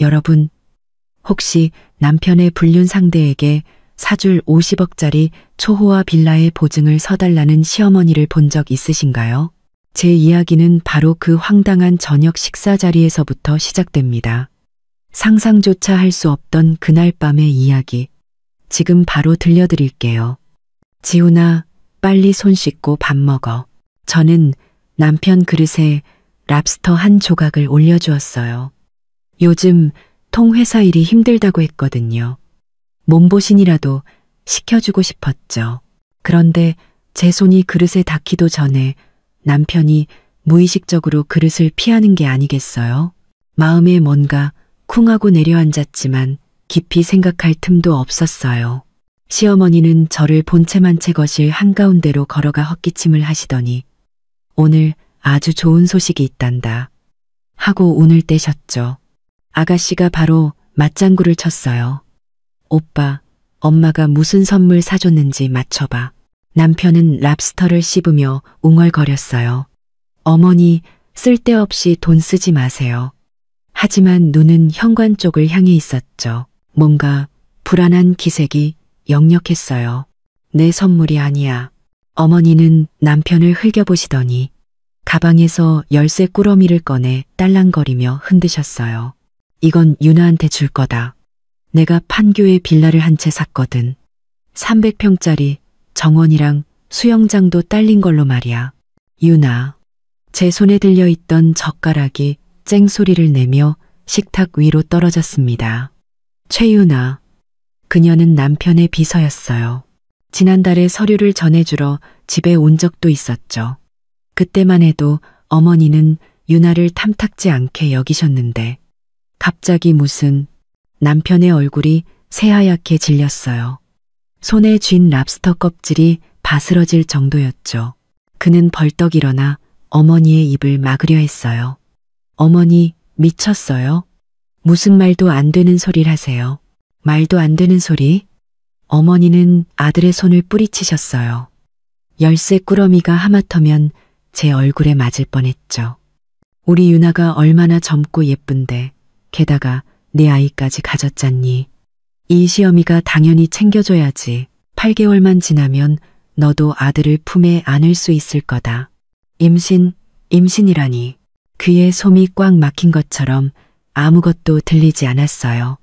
여러분, 혹시 남편의 불륜 상대에게 사줄 50억짜리 초호화 빌라의 보증을 서달라는 시어머니를 본 적 있으신가요? 제 이야기는 바로 그 황당한 저녁 식사 자리에서부터 시작됩니다. 상상조차 할 수 없던 그날 밤의 이야기. 지금 바로 들려드릴게요. 지훈아, 빨리 손 씻고 밥 먹어. 저는 남편 그릇에 랍스터 한 조각을 올려주었어요. 요즘 통회사 일이 힘들다고 했거든요. 몸보신이라도 시켜주고 싶었죠. 그런데 제 손이 그릇에 닿기도 전에 남편이 무의식적으로 그릇을 피하는 게 아니겠어요? 마음에 뭔가 쿵하고 내려앉았지만 깊이 생각할 틈도 없었어요. 시어머니는 저를 본체만 채 거실 한가운데로 걸어가 헛기침을 하시더니 오늘 아주 좋은 소식이 있단다 하고 운을 떼셨죠. 아가씨가 바로 맞장구를 쳤어요. 오빠, 엄마가 무슨 선물 사줬는지 맞춰봐. 남편은 랍스터를 씹으며 웅얼거렸어요. 어머니, 쓸데없이 돈 쓰지 마세요. 하지만 눈은 현관 쪽을 향해 있었죠. 뭔가 불안한 기색이 역력했어요. 내 선물이 아니야. 어머니는 남편을 흘겨보시더니 가방에서 열쇠 꾸러미를 꺼내 딸랑거리며 흔드셨어요. 이건 유나한테 줄 거다. 내가 판교에 빌라를 한 채 샀거든. 300평짜리 정원이랑 수영장도 딸린 걸로 말이야. 유나. 제 손에 들려있던 젓가락이 쨍소리를 내며 식탁 위로 떨어졌습니다. 최유나. 그녀는 남편의 비서였어요. 지난달에 서류를 전해주러 집에 온 적도 있었죠. 그때만 해도 어머니는 유나를 탐탁지 않게 여기셨는데 갑자기 무슨 남편의 얼굴이 새하얗게 질렸어요. 손에 쥔 랍스터 껍질이 바스러질 정도였죠. 그는 벌떡 일어나 어머니의 입을 막으려 했어요. 어머니, 미쳤어요? 무슨 말도 안 되는 소리를 하세요. 말도 안 되는 소리? 어머니는 아들의 손을 뿌리치셨어요. 열쇠 꾸러미가 하마터면 제 얼굴에 맞을 뻔했죠. 우리 유나가 얼마나 젊고 예쁜데 게다가 내 아이까지 가졌잖니. 이 시어미가 당연히 챙겨줘야지. 8개월만 지나면 너도 아들을 품에 안을 수 있을 거다. 임신이라니. 귀에 솜이 꽉 막힌 것처럼 아무것도 들리지 않았어요.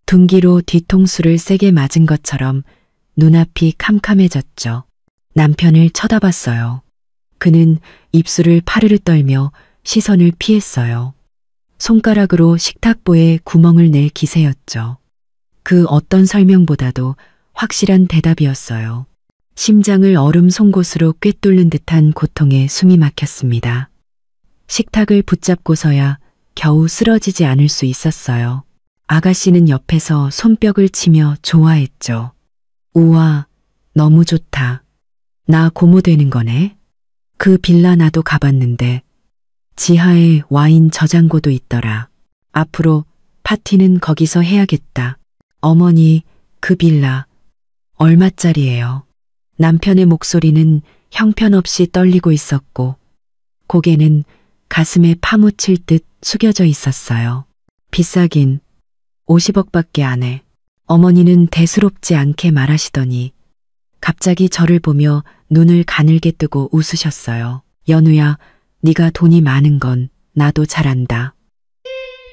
둔기로 뒤통수를 세게 맞은 것처럼 눈앞이 캄캄해졌죠. 남편을 쳐다봤어요. 그는 입술을 파르르 떨며 시선을 피했어요. 손가락으로 식탁보에 구멍을 낼 기세였죠. 그 어떤 설명보다도 확실한 대답이었어요. 심장을 얼음 송곳으로 꿰뚫는 듯한 고통에 숨이 막혔습니다. 식탁을 붙잡고서야 겨우 쓰러지지 않을 수 있었어요. 아가씨는 옆에서 손뼉을 치며 좋아했죠. 우와, 너무 좋다. 나 고모 되는 거네. 그 빌라 나도 가봤는데 지하에 와인 저장고도 있더라. 앞으로 파티는 거기서 해야겠다. 어머니, 그 빌라 얼마짜리예요? 남편의 목소리는 형편없이 떨리고 있었고 고개는 가슴에 파묻힐 듯 숙여져 있었어요. 비싸긴 50억밖에 안 해. 어머니는 대수롭지 않게 말하시더니 갑자기 저를 보며 눈을 가늘게 뜨고 웃으셨어요. 연우야, 네가 돈이 많은 건 나도 잘 안다.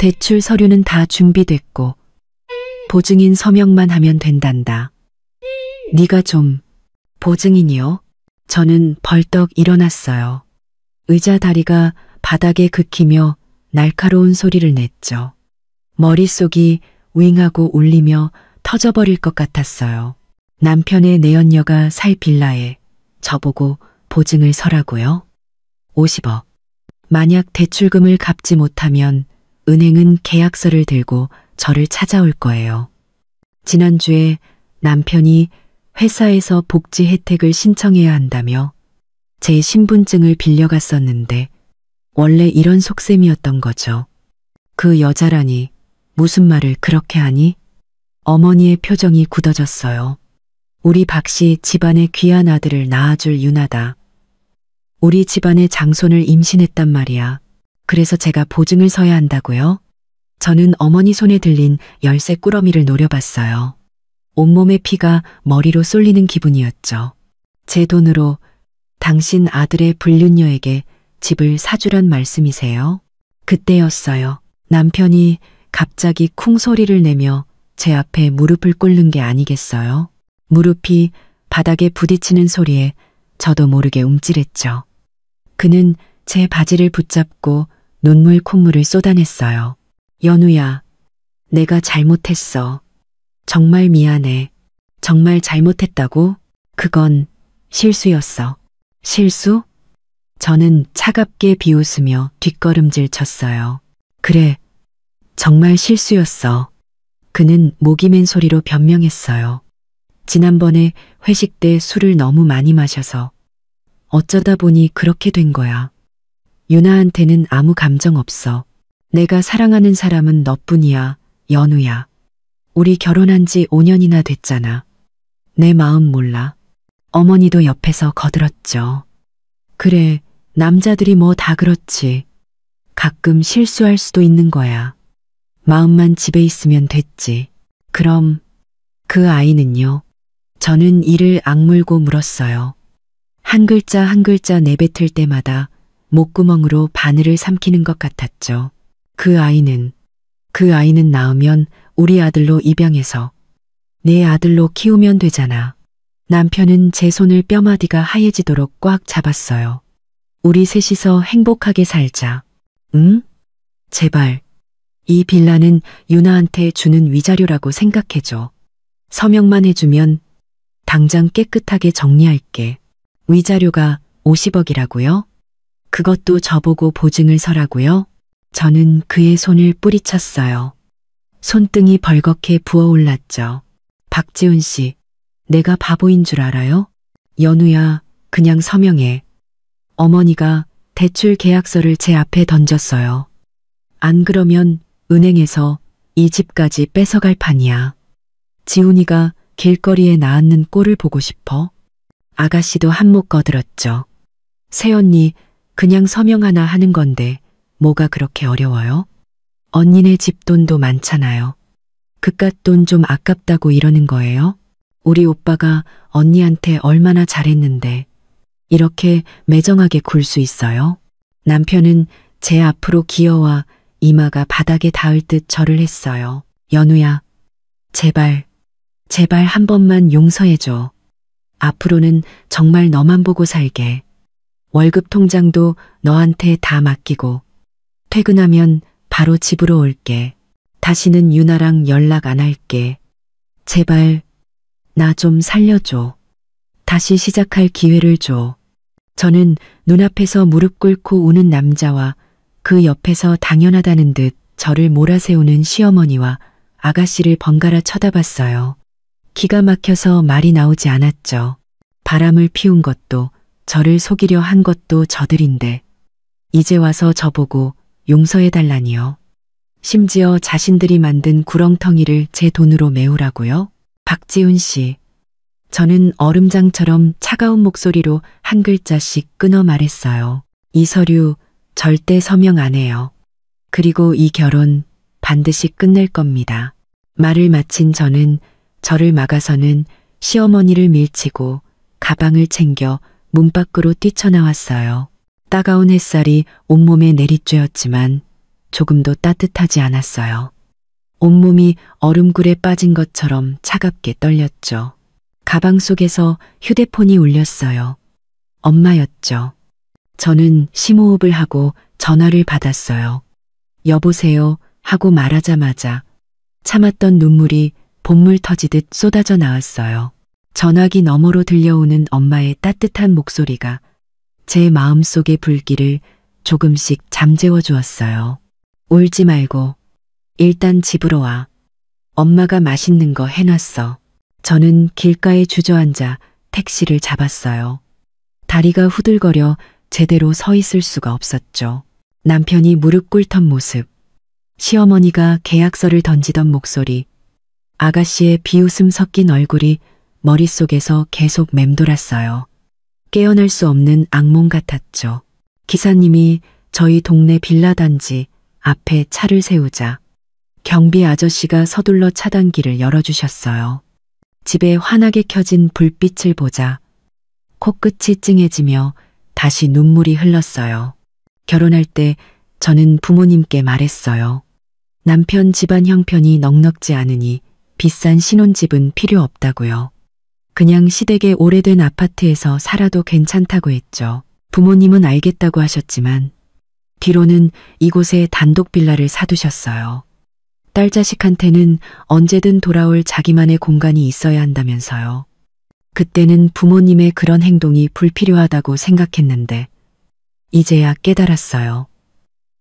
대출 서류는 다 준비됐고 보증인 서명만 하면 된단다. 네가 좀 보증인이요? 저는 벌떡 일어났어요. 의자 다리가 바닥에 긁히며 날카로운 소리를 냈죠. 머릿속이 윙하고 울리며 터져버릴 것 같았어요. 남편의 내연녀가 살 빌라에 저보고 보증을 서라고요? 50억. 만약 대출금을 갚지 못하면 은행은 계약서를 들고 저를 찾아올 거예요. 지난주에 남편이 회사에서 복지 혜택을 신청해야 한다며 제 신분증을 빌려갔었는데 원래 이런 속셈이었던 거죠. 그 여자라니 무슨 말을 그렇게 하니? 어머니의 표정이 굳어졌어요. 우리 박씨 집안의 귀한 아들을 낳아줄 유나다. 우리 집안의 장손을 임신했단 말이야. 그래서 제가 보증을 서야 한다고요? 저는 어머니 손에 들린 열쇠 꾸러미를 노려봤어요. 온몸의 피가 머리로 쏠리는 기분이었죠. 제 돈으로 당신 아들의 불륜녀에게 집을 사주란 말씀이세요? 그때였어요. 남편이 갑자기 쿵 소리를 내며 제 앞에 무릎을 꿇는 게 아니겠어요? 무릎이 바닥에 부딪히는 소리에 저도 모르게 움찔했죠. 그는 제 바지를 붙잡고 눈물 콧물을 쏟아냈어요. 연우야, 내가 잘못했어. 정말 미안해. 정말 잘못했다고? 그건 실수였어. 실수? 저는 차갑게 비웃으며 뒷걸음질 쳤어요. 그래, 정말 실수였어. 그는 목이 맨 소리로 변명했어요. 지난번에 회식 때 술을 너무 많이 마셔서 어쩌다 보니 그렇게 된 거야. 유나한테는 아무 감정 없어. 내가 사랑하는 사람은 너뿐이야, 연우야. 우리 결혼한 지 5년이나 됐잖아. 내 마음 몰라. 어머니도 옆에서 거들었죠. 그래, 남자들이 뭐 다 그렇지. 가끔 실수할 수도 있는 거야. 마음만 집에 있으면 됐지. 그럼 그 아이는요? 저는 이를 악물고 물었어요. 한 글자 한 글자 내뱉을 때마다 목구멍으로 바늘을 삼키는 것 같았죠. 그 아이는 낳으면 우리 아들로 입양해서 내 아들로 키우면 되잖아. 남편은 제 손을 뼈마디가 하얘지도록 꽉 잡았어요. 우리 셋이서 행복하게 살자. 응? 제발. 이 빌라는 유나한테 주는 위자료라고 생각해줘. 서명만 해주면 당장 깨끗하게 정리할게. 위자료가 50억이라고요? 그것도 저보고 보증을 서라고요? 저는 그의 손을 뿌리쳤어요. 손등이 벌겋게 부어올랐죠. 박지훈 씨, 내가 바보인 줄 알아요? 연우야, 그냥 서명해. 어머니가 대출 계약서를 제 앞에 던졌어요. 안 그러면 은행에서 이 집까지 뺏어갈 판이야. 지훈이가 길거리에 나앉는 꼴을 보고 싶어? 아가씨도 한몫 거들었죠. 새언니, 그냥 서명 하나 하는 건데 뭐가 그렇게 어려워요? 언니네 집 돈도 많잖아요. 그깟 돈 좀 아깝다고 이러는 거예요? 우리 오빠가 언니한테 얼마나 잘했는데 이렇게 매정하게 굴 수 있어요? 남편은 제 앞으로 기어와 이마가 바닥에 닿을 듯 절을 했어요. 연우야, 제발 한 번만 용서해줘. 앞으로는 정말 너만 보고 살게. 월급 통장도 너한테 다 맡기고 퇴근하면 바로 집으로 올게. 다시는 유나랑 연락 안 할게. 제발 나 좀 살려줘. 다시 시작할 기회를 줘. 저는 눈앞에서 무릎 꿇고 우는 남자와 그 옆에서 당연하다는 듯 저를 몰아세우는 시어머니와 아가씨를 번갈아 쳐다봤어요. 기가 막혀서 말이 나오지 않았죠. 바람을 피운 것도 저를 속이려 한 것도 저들인데 이제 와서 저보고 용서해달라니요. 심지어 자신들이 만든 구렁텅이를 제 돈으로 메우라고요? 박지훈 씨, 저는 얼음장처럼 차가운 목소리로 한 글자씩 끊어 말했어요. 이 서류 절대 서명 안 해요. 그리고 이 결혼 반드시 끝낼 겁니다. 말을 마친 저는 저를 막아서는 시어머니를 밀치고 가방을 챙겨 문 밖으로 뛰쳐나왔어요. 따가운 햇살이 온몸에 내리쬐었지만 조금도 따뜻하지 않았어요. 온몸이 얼음굴에 빠진 것처럼 차갑게 떨렸죠. 가방 속에서 휴대폰이 울렸어요. 엄마였죠. 저는 심호흡을 하고 전화를 받았어요. 여보세요 하고 말하자마자 참았던 눈물이 본물 터지듯 쏟아져 나왔어요. 전화기 너머로 들려오는 엄마의 따뜻한 목소리가 제 마음속의 불길을 조금씩 잠재워 주었어요. 울지 말고 일단 집으로 와. 엄마가 맛있는 거 해놨어. 저는 길가에 주저앉아 택시를 잡았어요. 다리가 후들거려 제대로 서 있을 수가 없었죠. 남편이 무릎 꿇던 모습, 시어머니가 계약서를 던지던 목소리, 아가씨의 비웃음 섞인 얼굴이 머릿속에서 계속 맴돌았어요. 깨어날 수 없는 악몽 같았죠. 기사님이 저희 동네 빌라 단지 앞에 차를 세우자 경비 아저씨가 서둘러 차단기를 열어주셨어요. 집에 환하게 켜진 불빛을 보자 코끝이 찡해지며 다시 눈물이 흘렀어요. 결혼할 때 저는 부모님께 말했어요. 남편 집안 형편이 넉넉지 않으니 비싼 신혼집은 필요 없다고요. 그냥 시댁의 오래된 아파트에서 살아도 괜찮다고 했죠. 부모님은 알겠다고 하셨지만 뒤로는 이곳에 단독 빌라를 사두셨어요. 딸 자식한테는 언제든 돌아올 자기만의 공간이 있어야 한다면서요. 그때는 부모님의 그런 행동이 불필요하다고 생각했는데 이제야 깨달았어요.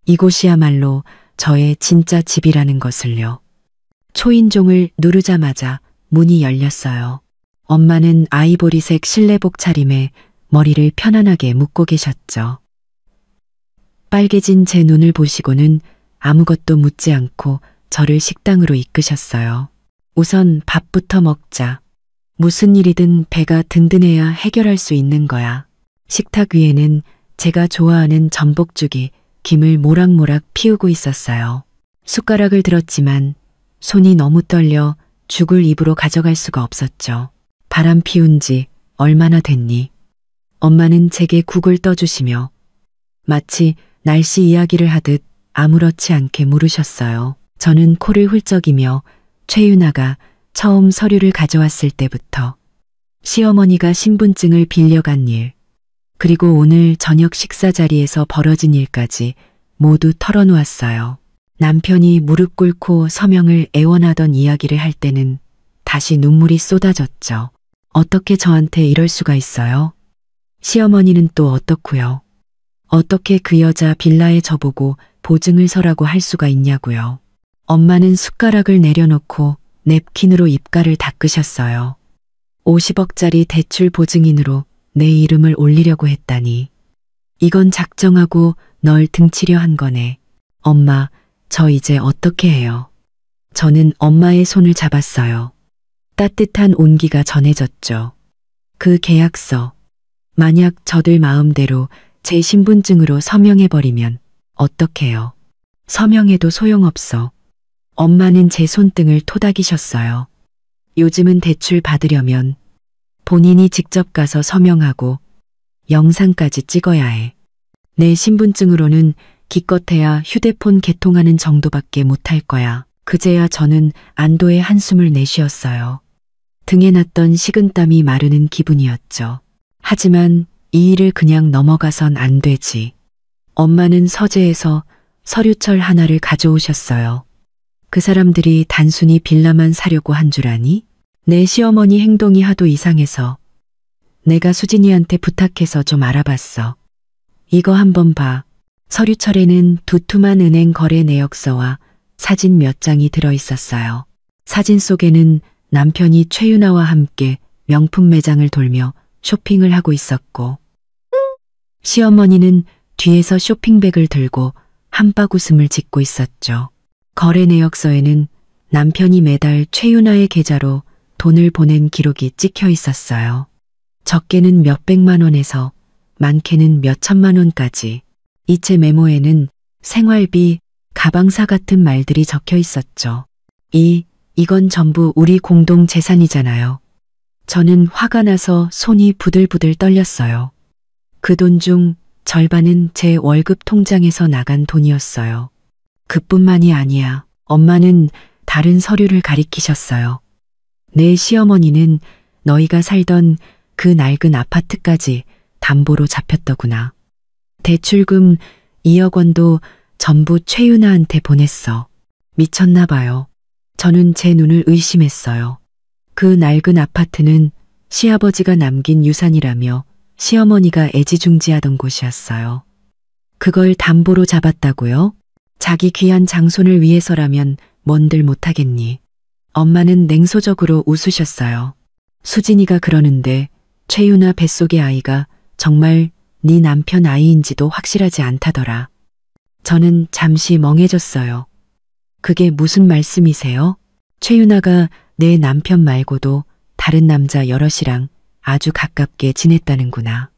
이곳이야말로 저의 진짜 집이라는 것을요. 초인종을 누르자마자 문이 열렸어요. 엄마는 아이보리색 실내복 차림에 머리를 편안하게 묶고 계셨죠. 빨개진 제 눈을 보시고는 아무것도 묻지 않고 저를 식당으로 이끄셨어요. 우선 밥부터 먹자. 무슨 일이든 배가 든든해야 해결할 수 있는 거야. 식탁 위에는 제가 좋아하는 전복죽이 김을 모락모락 피우고 있었어요. 숟가락을 들었지만 손이 너무 떨려 죽을 입으로 가져갈 수가 없었죠. 바람 피운 지 얼마나 됐니? 엄마는 제게 국을 떠주시며 마치 날씨 이야기를 하듯 아무렇지 않게 물으셨어요. 저는 코를 훌쩍이며 최윤아가 처음 서류를 가져왔을 때부터 시어머니가 신분증을 빌려간 일, 그리고 오늘 저녁 식사 자리에서 벌어진 일까지 모두 털어놓았어요. 남편이 무릎 꿇고 서명을 애원하던 이야기를 할 때는 다시 눈물이 쏟아졌죠. 어떻게 저한테 이럴 수가 있어요? 시어머니는 또 어떻고요? 어떻게 그 여자 빌라에 저보고 보증을 서라고 할 수가 있냐고요. 엄마는 숟가락을 내려놓고 냅킨으로 입가를 닦으셨어요. 50억짜리 대출 보증인으로 내 이름을 올리려고 했다니. 이건 작정하고 널 등치려 한 거네. 엄마, 저 이제 어떻게 해요? 저는 엄마의 손을 잡았어요. 따뜻한 온기가 전해졌죠. 그 계약서, 만약 저들 마음대로 제 신분증으로 서명해버리면 어떡해요? 서명해도 소용없어. 엄마는 제 손등을 토닥이셨어요. 요즘은 대출 받으려면 본인이 직접 가서 서명하고 영상까지 찍어야 해. 내 신분증으로는 기껏해야 휴대폰 개통하는 정도밖에 못할 거야. 그제야 저는 안도의 한숨을 내쉬었어요. 등에 났던 식은땀이 마르는 기분이었죠. 하지만 이 일을 그냥 넘어가선 안 되지. 엄마는 서재에서 서류철 하나를 가져오셨어요. 그 사람들이 단순히 빌라만 사려고 한 줄 아니? 내 시어머니 행동이 하도 이상해서 내가 수진이한테 부탁해서 좀 알아봤어. 이거 한번 봐. 서류철에는 두툼한 은행 거래 내역서와 사진 몇 장이 들어있었어요. 사진 속에는 남편이 최윤아와 함께 명품 매장을 돌며 쇼핑을 하고 있었고 시어머니는 뒤에서 쇼핑백을 들고 한바구음을 짓고 있었죠. 거래 내역서에는 남편이 매달 최윤아의 계좌로 돈을 보낸 기록이 찍혀 있었어요. 적게는 몇백만 원에서 많게는 몇천만 원까지. 이체 메모에는 생활비, 가방사 같은 말들이 적혀 있었죠. 이건 전부 우리 공동 재산이잖아요. 저는 화가 나서 손이 부들부들 떨렸어요. 그 돈 중 절반은 제 월급 통장에서 나간 돈이었어요. 그뿐만이 아니야. 엄마는 다른 서류를 가리키셨어요. 내 시어머니는 너희가 살던 그 낡은 아파트까지 담보로 잡혔더구나. 대출금 2억 원도 전부 최윤아한테 보냈어. 미쳤나 봐요. 저는 제 눈을 의심했어요. 그 낡은 아파트는 시아버지가 남긴 유산이라며 시어머니가 애지중지하던 곳이었어요. 그걸 담보로 잡았다고요? 자기 귀한 장손을 위해서라면 뭔들 못하겠니. 엄마는 냉소적으로 웃으셨어요. 수진이가 그러는데 최윤아 뱃속의 아이가 정말 네 남편 아이인지도 확실하지 않다더라. 저는 잠시 멍해졌어요. 그게 무슨 말씀이세요? 최윤아가 내 남편 말고도 다른 남자 여럿이랑 아주 가깝게 지냈다는구나.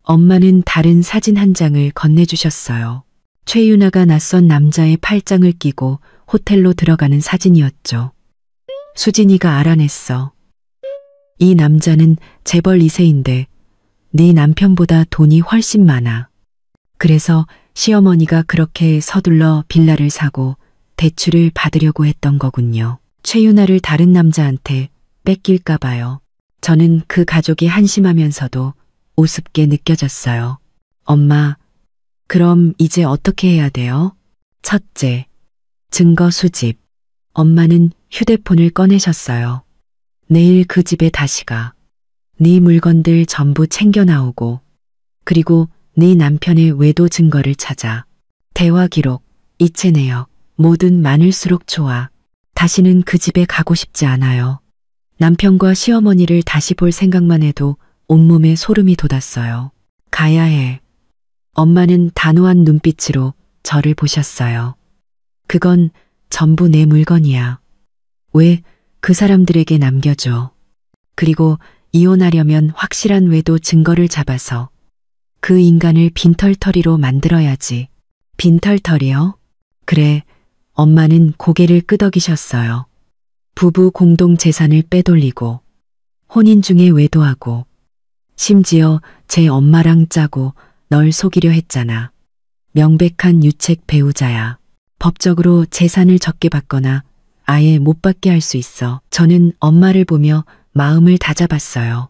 엄마는 다른 사진 한 장을 건네주셨어요. 최윤아가 낯선 남자의 팔짱을 끼고 호텔로 들어가는 사진이었죠. 수진이가 알아냈어. 이 남자는 재벌 2세인데 네 남편보다 돈이 훨씬 많아. 그래서 시어머니가 그렇게 서둘러 빌라를 사고 대출을 받으려고 했던 거군요. 최윤아를 다른 남자한테 뺏길까 봐요. 저는 그 가족이 한심하면서도 우습게 느껴졌어요. 엄마, 그럼 이제 어떻게 해야 돼요? 첫째, 증거 수집. 엄마는 휴대폰을 꺼내셨어요. 내일 그 집에 다시 가. 네 물건들 전부 챙겨 나오고, 그리고 네 남편의 외도 증거를 찾아. 대화 기록, 이체 내역, 뭐든 많을수록 좋아. 다시는 그 집에 가고 싶지 않아요. 남편과 시어머니를 다시 볼 생각만 해도 온몸에 소름이 돋았어요. 가야 해. 엄마는 단호한 눈빛으로 저를 보셨어요. 그건 전부 내 물건이야. 왜 그 사람들에게 남겨줘. 그리고 이혼하려면 확실한 외도 증거를 잡아서 그 인간을 빈털터리로 만들어야지. 빈털터리요? 그래, 엄마는 고개를 끄덕이셨어요. 부부 공동 재산을 빼돌리고, 혼인 중에 외도하고, 심지어 제 엄마랑 짜고 널 속이려 했잖아. 명백한 유책 배우자야. 법적으로 재산을 적게 받거나 아예 못 받게 할 수 있어. 저는 엄마를 보며 마음을 다잡았어요.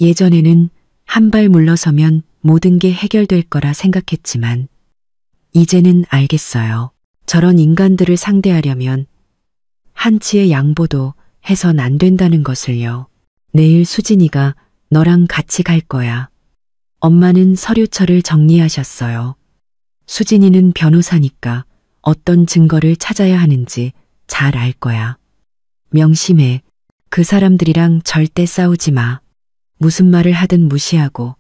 예전에는 한 발 물러서면 모든 게 해결될 거라 생각했지만 이제는 알겠어요. 저런 인간들을 상대하려면 한치의 양보도 해선 안 된다는 것을요. 내일 수진이가 너랑 같이 갈 거야. 엄마는 서류처를 정리하셨어요. 수진이는 변호사니까 어떤 증거를 찾아야 하는지 잘 알 거야. 명심해. 그 사람들이랑 절대 싸우지 마. 무슨 말을 하든 무시하고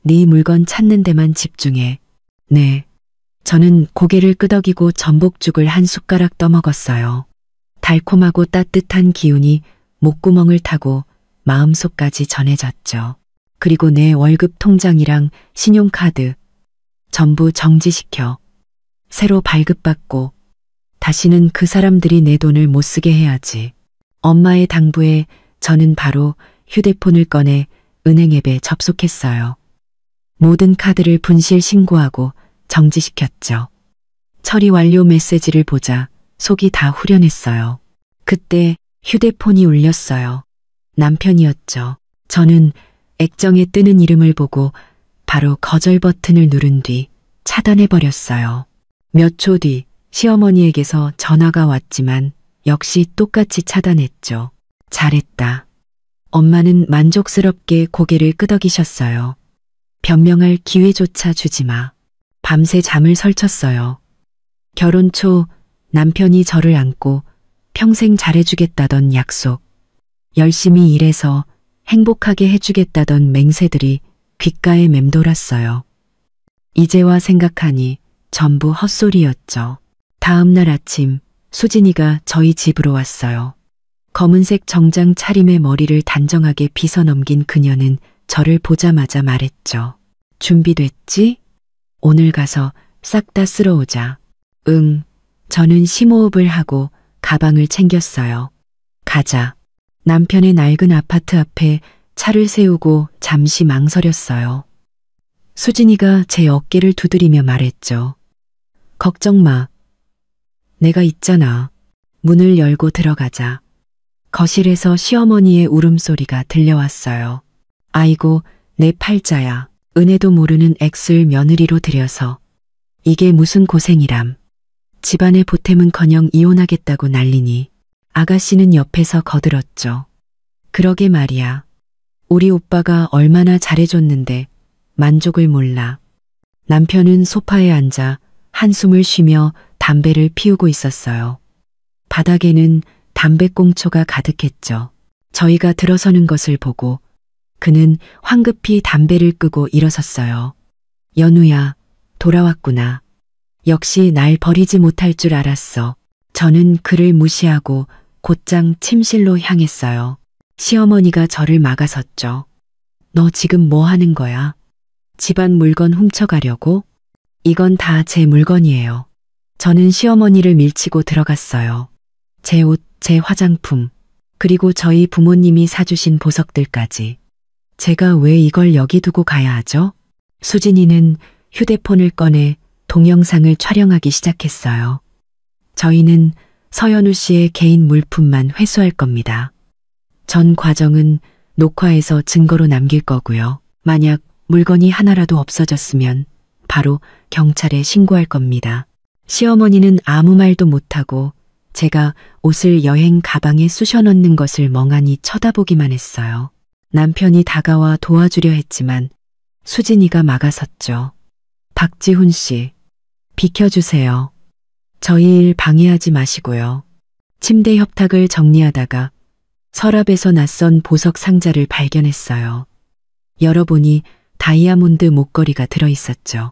네 물건 찾는 데만 집중해. 네. 저는 고개를 끄덕이고 전복죽을 한 숟가락 떠먹었어요. 달콤하고 따뜻한 기운이 목구멍을 타고 마음속까지 전해졌죠. 그리고 내 월급 통장이랑 신용카드 전부 정지시켜 새로 발급받고 다시는 그 사람들이 내 돈을 못 쓰게 해야지. 엄마의 당부에 저는 바로 휴대폰을 꺼내 은행 앱에 접속했어요. 모든 카드를 분실 신고하고 정지시켰죠. 처리 완료 메시지를 보자 속이 다 후련했어요. 그때 휴대폰이 울렸어요. 남편이었죠. 저는 액정에 뜨는 이름을 보고 바로 거절 버튼을 누른 뒤 차단해버렸어요. 몇 초 뒤 시어머니에게서 전화가 왔지만 역시 똑같이 차단했죠. 잘했다. 엄마는 만족스럽게 고개를 끄덕이셨어요. 변명할 기회조차 주지 마. 밤새 잠을 설쳤어요. 결혼 초 남편이 저를 안고 평생 잘해주겠다던 약속, 열심히 일해서 행복하게 해주겠다던 맹세들이 귓가에 맴돌았어요. 이제와 생각하니 전부 헛소리였죠. 다음 날 아침 수진이가 저희 집으로 왔어요. 검은색 정장 차림에 머리를 단정하게 빗어 넘긴 그녀는 저를 보자마자 말했죠. 준비됐지? 오늘 가서 싹 다 쓸어오자. 응. 저는 심호흡을 하고 가방을 챙겼어요. 가자. 남편의 낡은 아파트 앞에 차를 세우고 잠시 망설였어요. 수진이가 제 어깨를 두드리며 말했죠. 걱정 마. 내가 있잖아. 문을 열고 들어가자. 거실에서 시어머니의 울음소리가 들려왔어요. 아이고, 내 팔자야. 은혜도 모르는 액수를 며느리로 들여서. 이게 무슨 고생이람. 집안의 보탬은커녕 이혼하겠다고 난리니. 아가씨는 옆에서 거들었죠. 그러게 말이야. 우리 오빠가 얼마나 잘해줬는데 만족을 몰라. 남편은 소파에 앉아 한숨을 쉬며 담배를 피우고 있었어요. 바닥에는 담배꽁초가 가득했죠. 저희가 들어서는 것을 보고 그는 황급히 담배를 끄고 일어섰어요. 연우야, 돌아왔구나. 역시 날 버리지 못할 줄 알았어. 저는 그를 무시하고 곧장 침실로 향했어요. 시어머니가 저를 막아섰죠. 너 지금 뭐 하는 거야? 집안 물건 훔쳐가려고? 이건 다 제 물건이에요. 저는 시어머니를 밀치고 들어갔어요. 제 옷, 제 화장품, 그리고 저희 부모님이 사주신 보석들까지. 제가 왜 이걸 여기 두고 가야 하죠? 수진이는 휴대폰을 꺼내 동영상을 촬영하기 시작했어요. 저희는 서연우 씨의 개인 물품만 회수할 겁니다. 전 과정은 녹화해서 증거로 남길 거고요. 만약 물건이 하나라도 없어졌으면 바로 경찰에 신고할 겁니다. 시어머니는 아무 말도 못하고 제가 옷을 여행 가방에 쑤셔 넣는 것을 멍하니 쳐다보기만 했어요. 남편이 다가와 도와주려 했지만 수진이가 막아섰죠. 박지훈 씨, 비켜주세요. 저희 일 방해하지 마시고요. 침대 협탁을 정리하다가 서랍에서 낯선 보석 상자를 발견했어요. 열어보니 다이아몬드 목걸이가 들어있었죠.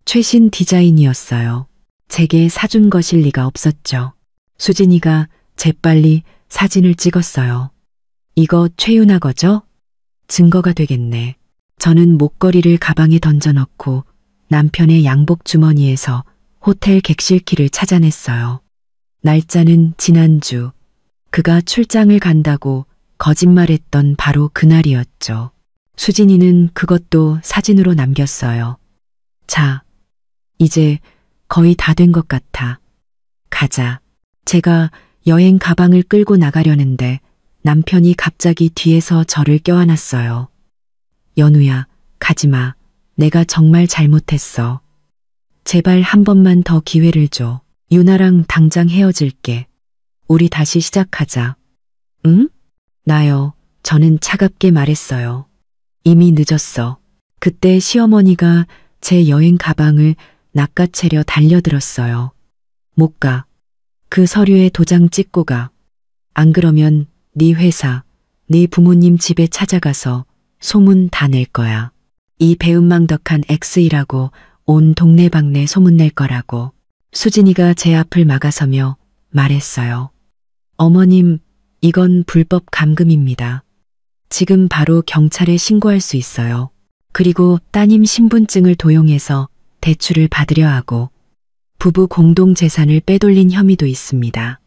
최신 디자인이었어요. 제게 사준 것일 리가 없었죠. 수진이가 재빨리 사진을 찍었어요. 이거 최윤아 거죠? 증거가 되겠네. 저는 목걸이를 가방에 던져넣고 남편의 양복 주머니에서 호텔 객실키를 찾아냈어요. 날짜는 지난주. 그가 출장을 간다고 거짓말했던 바로 그날이었죠. 수진이는 그것도 사진으로 남겼어요. 자, 이제 거의 다 된 것 같아. 가자. 제가 여행 가방을 끌고 나가려는데 남편이 갑자기 뒤에서 저를 껴안았어요. 연우야, 가지마. 내가 정말 잘못했어. 제발 한 번만 더 기회를 줘. 유나랑 당장 헤어질게. 우리 다시 시작하자. 응? 나요. 저는 차갑게 말했어요. 이미 늦었어. 그때 시어머니가 제 여행 가방을 낚아채려 달려들었어요. 못 가. 그 서류에 도장 찍고 가. 안 그러면 네 회사, 네 부모님 집에 찾아가서 소문 다 낼 거야. 이 배은망덕한 X이라고 온 동네방네 소문낼 거라고. 수진이가 제 앞을 막아서며 말했어요. 어머님, 이건 불법 감금입니다. 지금 바로 경찰에 신고할 수 있어요. 그리고 따님 신분증을 도용해서 대출을 받으려 하고 부부 공동 재산을 빼돌린 혐의도 있습니다.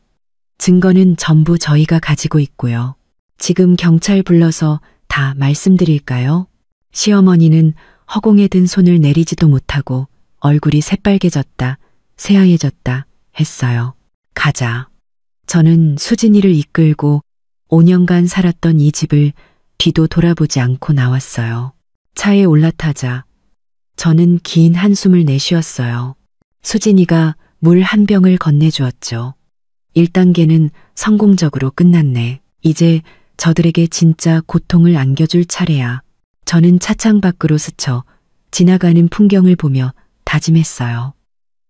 증거는 전부 저희가 가지고 있고요. 지금 경찰 불러서 다 말씀드릴까요? 시어머니는 허공에 든 손을 내리지도 못하고 얼굴이 새빨개졌다, 새하얘졌다 했어요. 가자. 저는 수진이를 이끌고 5년간 살았던 이 집을 뒤도 돌아보지 않고 나왔어요. 차에 올라타자 저는 긴 한숨을 내쉬었어요. 수진이가 물 한 병을 건네주었죠. 1단계는 성공적으로 끝났네. 이제 저들에게 진짜 고통을 안겨줄 차례야. 저는 차창 밖으로 스쳐 지나가는 풍경을 보며 다짐했어요.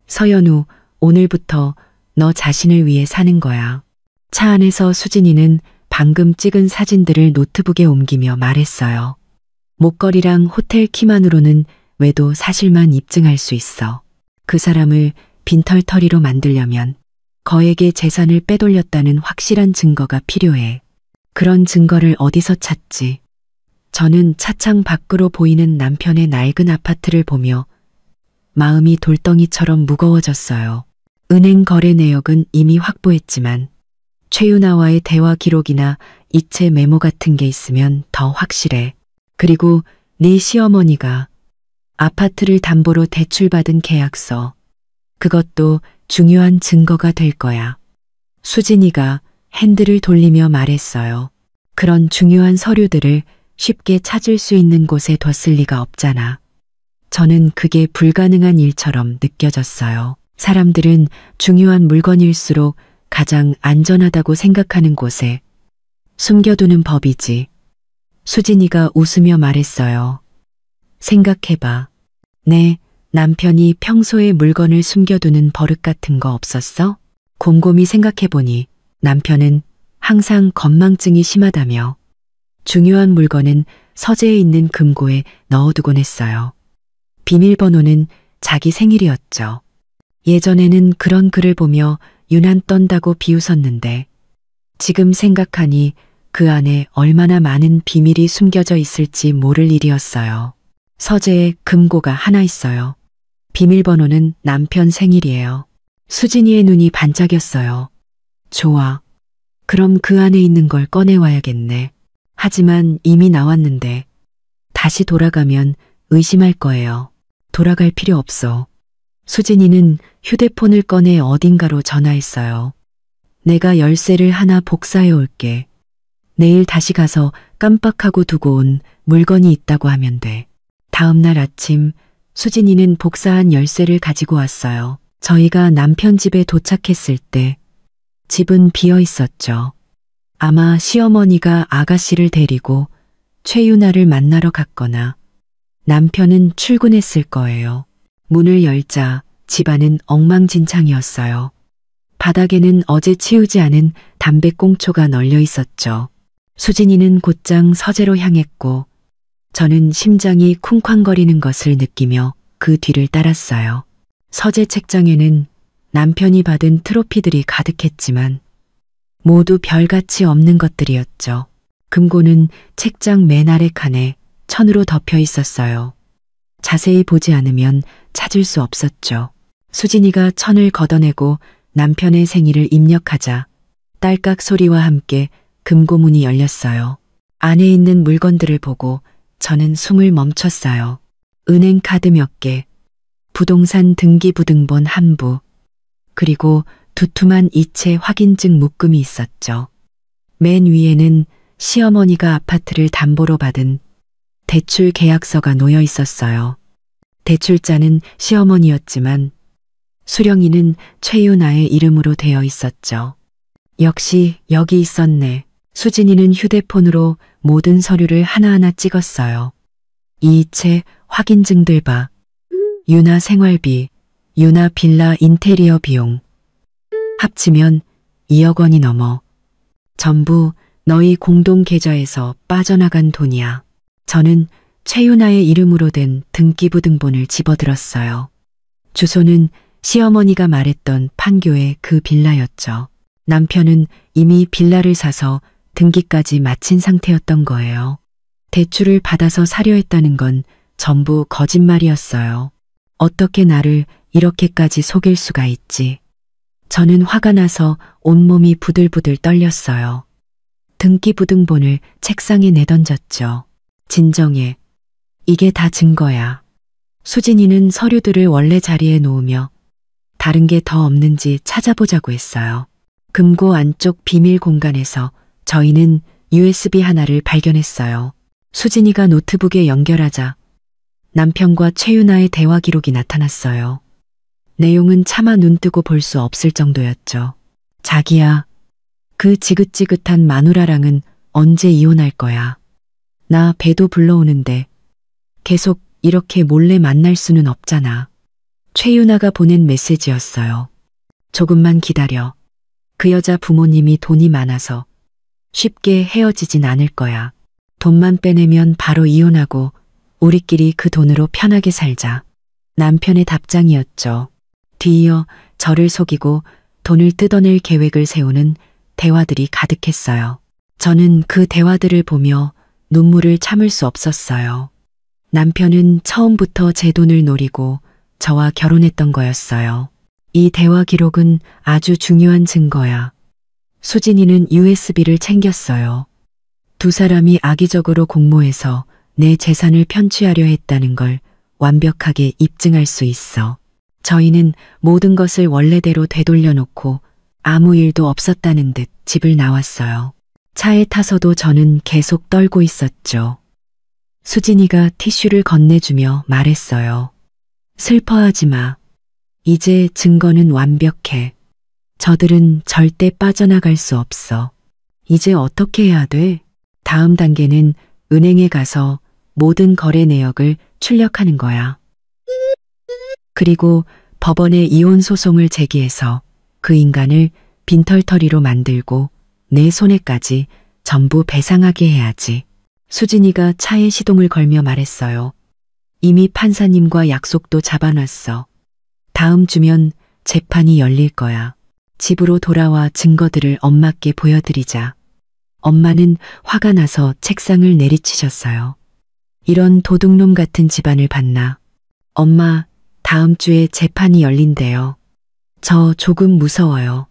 서연우, 오늘부터 너 자신을 위해 사는 거야. 차 안에서 수진이는 방금 찍은 사진들을 노트북에 옮기며 말했어요. 목걸이랑 호텔 키만으로는 외도 사실만 입증할 수 있어. 그 사람을 빈털터리로 만들려면 거액의 재산을 빼돌렸다는 확실한 증거가 필요해. 그런 증거를 어디서 찾지? 저는 차창 밖으로 보이는 남편의 낡은 아파트를 보며 마음이 돌덩이처럼 무거워졌어요. 은행 거래 내역은 이미 확보했지만 최윤아와의 대화 기록이나 이체 메모 같은 게 있으면 더 확실해. 그리고 네 시어머니가 아파트를 담보로 대출받은 계약서. 그것도 중요한 증거가 될 거야. 수진이가 핸들을 돌리며 말했어요. 그런 중요한 서류들을 쉽게 찾을 수 있는 곳에 뒀을 리가 없잖아. 저는 그게 불가능한 일처럼 느껴졌어요. 사람들은 중요한 물건일수록 가장 안전하다고 생각하는 곳에 숨겨두는 법이지. 수진이가 웃으며 말했어요. 생각해봐. 내 남편이 평소에 물건을 숨겨두는 버릇 같은 거 없었어? 곰곰이 생각해보니 남편은 항상 건망증이 심하다며 중요한 물건은 서재에 있는 금고에 넣어두곤 했어요. 비밀번호는 자기 생일이었죠. 예전에는 그런 글을 보며 유난 떤다고 비웃었는데 지금 생각하니 그 안에 얼마나 많은 비밀이 숨겨져 있을지 모를 일이었어요. 서재에 금고가 하나 있어요. 비밀번호는 남편 생일이에요. 수진이의 눈이 반짝였어요. 좋아. 그럼 그 안에 있는 걸 꺼내와야겠네. 하지만 이미 나왔는데 다시 돌아가면 의심할 거예요. 돌아갈 필요 없어. 수진이는 휴대폰을 꺼내 어딘가로 전화했어요. 내가 열쇠를 하나 복사해 올게. 내일 다시 가서 깜빡하고 두고 온 물건이 있다고 하면 돼. 다음 날 아침 수진이는 복사한 열쇠를 가지고 왔어요. 저희가 남편 집에 도착했을 때 집은 비어 있었죠. 아마 시어머니가 아가씨를 데리고 최유나를 만나러 갔거나 남편은 출근했을 거예요. 문을 열자 집안은 엉망진창이었어요. 바닥에는 어제 치우지 않은 담배꽁초가 널려 있었죠. 수진이는 곧장 서재로 향했고 저는 심장이 쿵쾅거리는 것을 느끼며 그 뒤를 따랐어요. 서재 책장에는 남편이 받은 트로피들이 가득했지만 모두 별가치 없는 것들이었죠. 금고는 책장 맨 아래 칸에 천으로 덮여 있었어요. 자세히 보지 않으면 찾을 수 없었죠. 수진이가 천을 걷어내고 남편의 생일을 입력하자 딸깍 소리와 함께 금고문이 열렸어요. 안에 있는 물건들을 보고 저는 숨을 멈췄어요. 은행 카드 몇 개, 부동산 등기부등본 한 부, 그리고 두툼한 이체 확인증 묶음이 있었죠. 맨 위에는 시어머니가 아파트를 담보로 받은 대출 계약서가 놓여 있었어요. 대출자는 시어머니였지만 수령이는 최유나의 이름으로 되어 있었죠. 역시 여기 있었네. 수진이는 휴대폰으로 모든 서류를 하나하나 찍었어요. 이체 확인증들 봐. 유나 생활비, 유나 빌라 인테리어 비용. 합치면 2억 원이 넘어. 전부 너희 공동 계좌에서 빠져나간 돈이야. 저는 최유나의 이름으로 된 등기부등본을 집어들었어요. 주소는 시어머니가 말했던 판교의 그 빌라였죠. 남편은 이미 빌라를 사서 등기까지 마친 상태였던 거예요. 대출을 받아서 사려 했다는 건 전부 거짓말이었어요. 어떻게 나를 이렇게까지 속일 수가 있지? 저는 화가 나서 온몸이 부들부들 떨렸어요. 등기부등본을 책상에 내던졌죠. 진정해. 이게 다 증거야. 수진이는 서류들을 원래 자리에 놓으며 다른 게 더 없는지 찾아보자고 했어요. 금고 안쪽 비밀 공간에서 저희는 USB 하나를 발견했어요. 수진이가 노트북에 연결하자 남편과 최유나의 대화 기록이 나타났어요. 내용은 차마 눈뜨고 볼 수 없을 정도였죠. 자기야, 그 지긋지긋한 마누라랑은 언제 이혼할 거야? 나 배도 불러오는데 계속 이렇게 몰래 만날 수는 없잖아. 최유나가 보낸 메시지였어요. 조금만 기다려. 그 여자 부모님이 돈이 많아서 쉽게 헤어지진 않을 거야. 돈만 빼내면 바로 이혼하고 우리끼리 그 돈으로 편하게 살자. 남편의 답장이었죠. 뒤이어 저를 속이고 돈을 뜯어낼 계획을 세우는 대화들이 가득했어요. 저는 그 대화들을 보며 눈물을 참을 수 없었어요. 남편은 처음부터 제 돈을 노리고 저와 결혼했던 거였어요. 이 대화 기록은 아주 중요한 증거야. 수진이는 USB를 챙겼어요. 두 사람이 악의적으로 공모해서 내 재산을 편취하려 했다는 걸 완벽하게 입증할 수 있어. 저희는 모든 것을 원래대로 되돌려 놓고 아무 일도 없었다는 듯 집을 나왔어요. 차에 타서도 저는 계속 떨고 있었죠. 수진이가 티슈를 건네주며 말했어요. 슬퍼하지 마. 이제 증거는 완벽해. 저들은 절대 빠져나갈 수 없어. 이제 어떻게 해야 돼? 다음 단계는 은행에 가서 모든 거래 내역을 출력하는 거야. 그리고 법원에 이혼 소송을 제기해서 그 인간을 빈털터리로 만들고 내 손에까지 전부 배상하게 해야지. 수진이가 차에 시동을 걸며 말했어요. 이미 판사님과 약속도 잡아놨어. 다음 주면 재판이 열릴 거야. 집으로 돌아와 증거들을 엄마께 보여드리자. 엄마는 화가 나서 책상을 내리치셨어요. 이런 도둑놈 같은 집안을 봤나. 엄마, 다음 주에 재판이 열린대요. 저 조금 무서워요.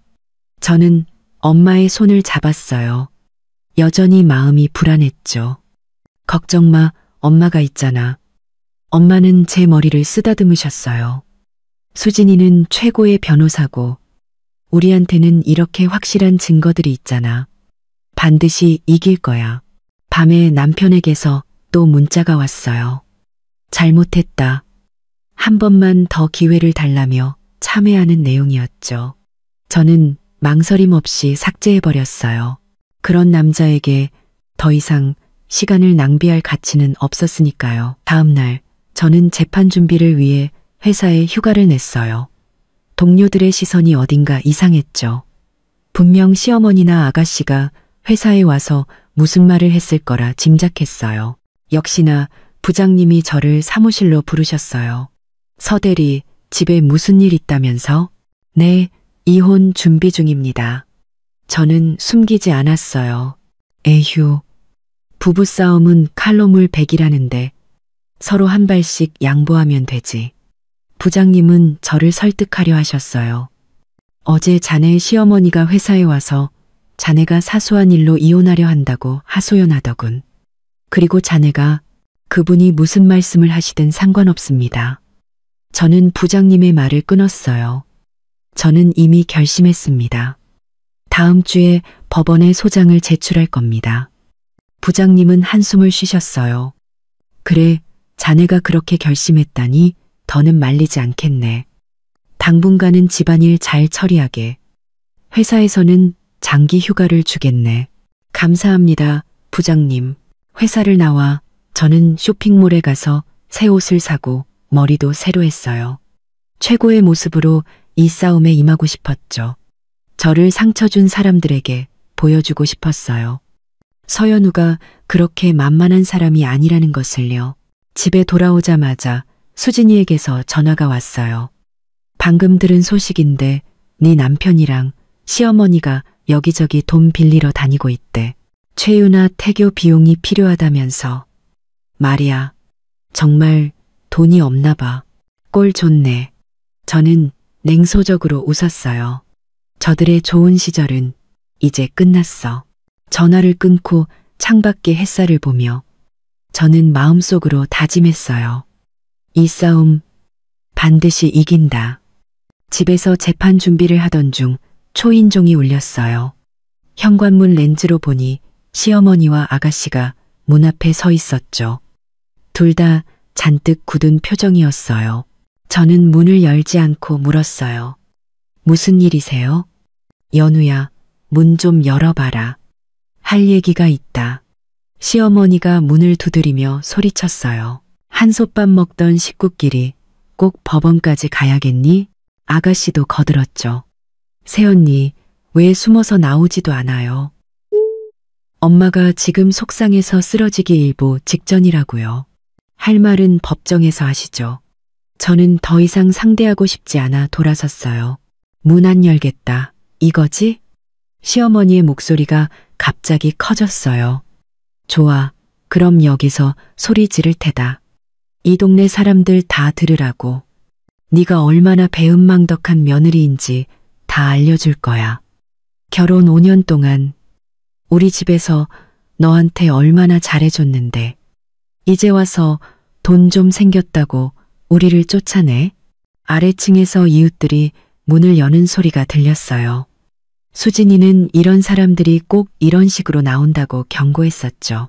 저는 엄마의 손을 잡았어요. 여전히 마음이 불안했죠. 걱정 마, 엄마가 있잖아. 엄마는 제 머리를 쓰다듬으셨어요. 수진이는 최고의 변호사고, 우리한테는 이렇게 확실한 증거들이 있잖아. 반드시 이길 거야. 밤에 남편에게서 또 문자가 왔어요. 잘못했다. 한 번만 더 기회를 달라며 참회하는 내용이었죠. 저는 망설임 없이 삭제해버렸어요. 그런 남자에게 더 이상 시간을 낭비할 가치는 없었으니까요. 다음 날, 저는 재판 준비를 위해 회사에 휴가를 냈어요. 동료들의 시선이 어딘가 이상했죠. 분명 시어머니나 아가씨가 회사에 와서 무슨 말을 했을 거라 짐작했어요. 역시나 부장님이 저를 사무실로 부르셨어요. 서대리, 집에 무슨 일 있다면서? 네, 이혼 준비 중입니다. 저는 숨기지 않았어요. 에휴, 부부싸움은 칼로물 100이라는데 서로 한 발씩 양보하면 되지. 부장님은 저를 설득하려 하셨어요. 어제 자네 시어머니가 회사에 와서 자네가 사소한 일로 이혼하려 한다고 하소연하더군. 그리고 자네가 그분이 무슨 말씀을 하시든 상관없습니다. 저는 부장님의 말을 끊었어요. 저는 이미 결심했습니다. 다음 주에 법원에 소장을 제출할 겁니다. 부장님은 한숨을 쉬셨어요. 그래, 자네가 그렇게 결심했다니 더는 말리지 않겠네. 당분간은 집안일 잘 처리하게. 회사에서는 장기 휴가를 주겠네. 감사합니다, 부장님. 회사를 나와 저는 쇼핑몰에 가서 새 옷을 사고 머리도 새로 했어요. 최고의 모습으로 이 싸움에 임하고 싶었죠. 저를 상처 준 사람들에게 보여주고 싶었어요. 서연우가 그렇게 만만한 사람이 아니라는 것을요. 집에 돌아오자마자 수진이에게서 전화가 왔어요. 방금 들은 소식인데 네 남편이랑 시어머니가 여기저기 돈 빌리러 다니고 있대. 최유나 태교 비용이 필요하다면서. 말이야, 정말 돈이 없나 봐. 꼴 좋네. 저는 냉소적으로 웃었어요. 저들의 좋은 시절은 이제 끝났어. 전화를 끊고 창밖의 햇살을 보며 저는 마음속으로 다짐했어요. 이 싸움 반드시 이긴다. 집에서 재판 준비를 하던 중 초인종이 울렸어요. 현관문 렌즈로 보니 시어머니와 아가씨가 문 앞에 서 있었죠. 둘 다 잔뜩 굳은 표정이었어요. 저는 문을 열지 않고 물었어요. 무슨 일이세요? 연우야, 문 좀 열어봐라. 할 얘기가 있다. 시어머니가 문을 두드리며 소리쳤어요. 한솥밥 먹던 식구끼리 꼭 법원까지 가야겠니? 아가씨도 거들었죠. 새언니, 왜 숨어서 나오지도 않아요? 엄마가 지금 속상해서 쓰러지기 일보 직전이라고요. 할 말은 법정에서 하시죠. 저는 더 이상 상대하고 싶지 않아 돌아섰어요. 문 안 열겠다. 이거지? 시어머니의 목소리가 갑자기 커졌어요. 좋아. 그럼 여기서 소리 지를 테다. 이 동네 사람들 다 들으라고. 네가 얼마나 배은망덕한 며느리인지 다 알려줄 거야. 결혼 5년 동안 우리 집에서 너한테 얼마나 잘해줬는데 이제 와서 돈 좀 생겼다고 우리를 쫓아내? 아래층에서 이웃들이 문을 여는 소리가 들렸어요. 수진이는 이런 사람들이 꼭 이런 식으로 나온다고 경고했었죠.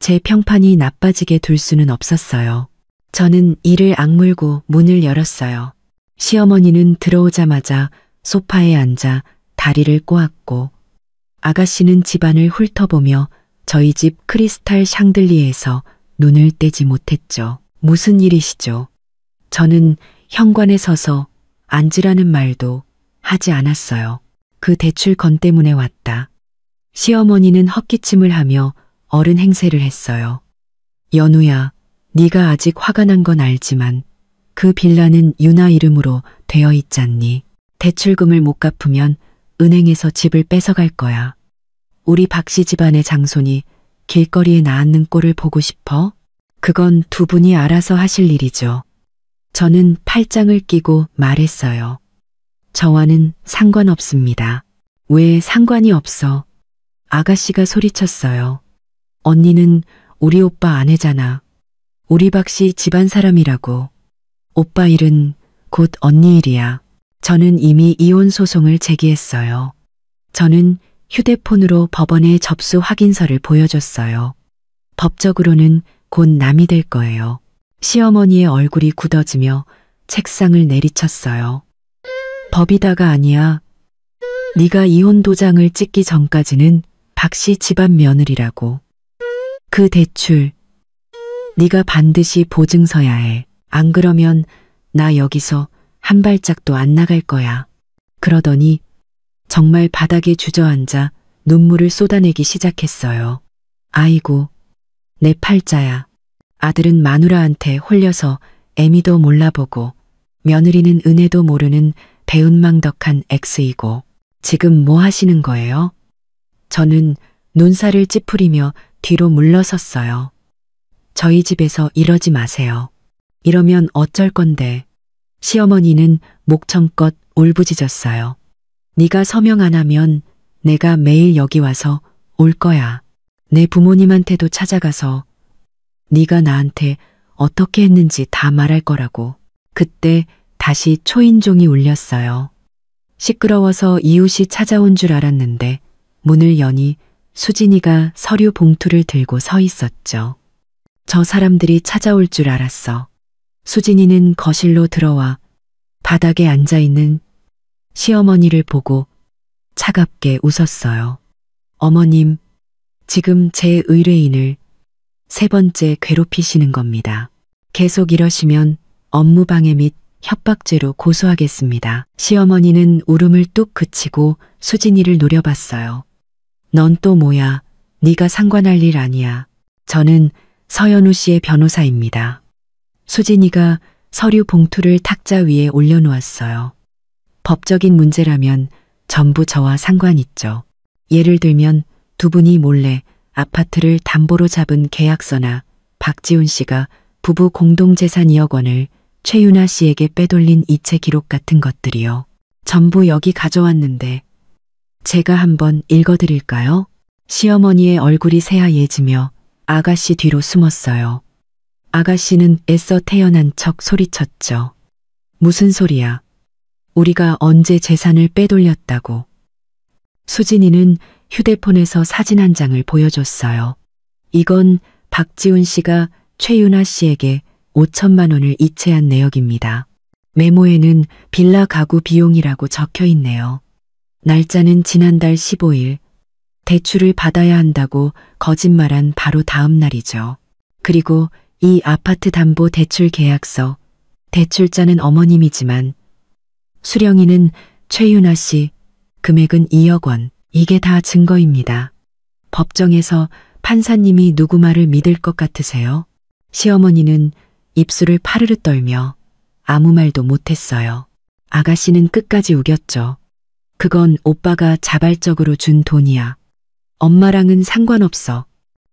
제 평판이 나빠지게 둘 수는 없었어요. 저는 이를 악물고 문을 열었어요. 시어머니는 들어오자마자 소파에 앉아 다리를 꼬았고 아가씨는 집안을 훑어보며 저희 집 크리스탈 샹들리에서 눈을 떼지 못했죠. 무슨 일이시죠? 저는 현관에 서서 앉으라는 말도 하지 않았어요. 그 대출건 때문에 왔다. 시어머니는 헛기침을 하며 어른 행세를 했어요. 연우야, 네가 아직 화가 난 건 알지만 그 빌라는 유나 이름으로 되어 있잖니. 대출금을 못 갚으면 은행에서 집을 뺏어갈 거야. 우리 박씨 집안의 장손이 길거리에 나앉는 꼴을 보고 싶어? 그건 두 분이 알아서 하실 일이죠. 저는 팔짱을 끼고 말했어요. 저와는 상관없습니다. 왜 상관이 없어? 아가씨가 소리쳤어요. 언니는 우리 오빠 아내잖아. 우리 박씨 집안 사람이라고. 오빠 일은 곧 언니 일이야. 저는 이미 이혼 소송을 제기했어요. 저는 휴대폰으로 법원에 접수 확인서를 보여줬어요. 법적으로는 곧 남이 될 거예요. 시어머니의 얼굴이 굳어지며 책상을 내리쳤어요. 법이다가 아니야. 네가 이혼 도장을 찍기 전까지는 박씨 집안 며느리라고. 그 대출 네가 반드시 보증 서야 해. 안 그러면 나 여기서 한 발짝도 안 나갈 거야. 그러더니 정말 바닥에 주저앉아 눈물을 쏟아내기 시작했어요. 아이고, 내 팔자야. 아들은 마누라한테 홀려서 애미도 몰라보고 며느리는 은혜도 모르는 배은망덕한 엑스이고 지금 뭐 하시는 거예요? 저는 눈살을 찌푸리며 뒤로 물러섰어요. 저희 집에서 이러지 마세요. 이러면 어쩔 건데. 시어머니는 목청껏 울부짖었어요. 네가 서명 안 하면 내가 매일 여기 와서 올 거야. 내 부모님한테도 찾아가서 네가 나한테 어떻게 했는지 다 말할 거라고. 그때 다시 초인종이 울렸어요. 시끄러워서 이웃이 찾아온 줄 알았는데 문을 여니 수진이가 서류 봉투를 들고 서 있었죠. 저 사람들이 찾아올 줄 알았어. 수진이는 거실로 들어와 바닥에 앉아있는 시어머니를 보고 차갑게 웃었어요. 어머님, 지금 제 의뢰인을 3번째 괴롭히시는 겁니다. 계속 이러시면 업무방해 및 협박죄로 고소하겠습니다. 시어머니는 울음을 뚝 그치고 수진이를 노려봤어요. 넌 또 뭐야? 네가 상관할 일 아니야. 저는 서연우 씨의 변호사입니다. 수진이가 서류 봉투를 탁자 위에 올려놓았어요. 법적인 문제라면 전부 저와 상관있죠. 예를 들면 두 분이 몰래 아파트를 담보로 잡은 계약서나 박지훈 씨가 부부 공동재산 2억 원을 최윤아 씨에게 빼돌린 이체 기록 같은 것들이요. 전부 여기 가져왔는데 제가 한번 읽어드릴까요? 시어머니의 얼굴이 새하얘지며 아가씨 뒤로 숨었어요. 아가씨는 애써 태어난 척 소리쳤죠. 무슨 소리야? 우리가 언제 재산을 빼돌렸다고. 수진이는 휴대폰에서 사진 한 장을 보여줬어요. 이건 박지훈 씨가 최윤아 씨에게 5천만 원을 이체한 내역입니다. 메모에는 빌라 가구 비용이라고 적혀 있네요. 날짜는 지난달 15일. 대출을 받아야 한다고 거짓말한 바로 다음 날이죠. 그리고 이 아파트 담보 대출 계약서, 대출자는 어머님이지만 수령인은 최윤아 씨, 금액은 2억 원. 이게 다 증거입니다. 법정에서 판사님이 누구 말을 믿을 것 같으세요? 시어머니는 입술을 파르르 떨며 아무 말도 못했어요. 아가씨는 끝까지 우겼죠. 그건 오빠가 자발적으로 준 돈이야. 엄마랑은 상관없어.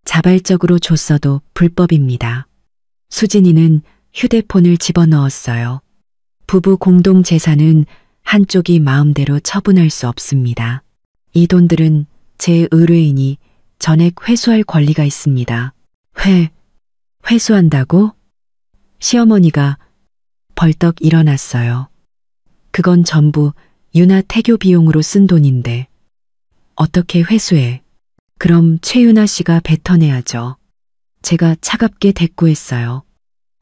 자발적으로 줬어도 불법입니다. 수진이는 휴대폰을 집어넣었어요. 부부 공동 재산은 한쪽이 마음대로 처분할 수 없습니다. 이 돈들은 제 의뢰인이 전액 회수할 권리가 있습니다. 회수한다고? 시어머니가 벌떡 일어났어요. 그건 전부 유나 태교 비용으로 쓴 돈인데 어떻게 회수해? 그럼 최윤아 씨가 뱉어내야죠. 제가 차갑게 대꾸했어요.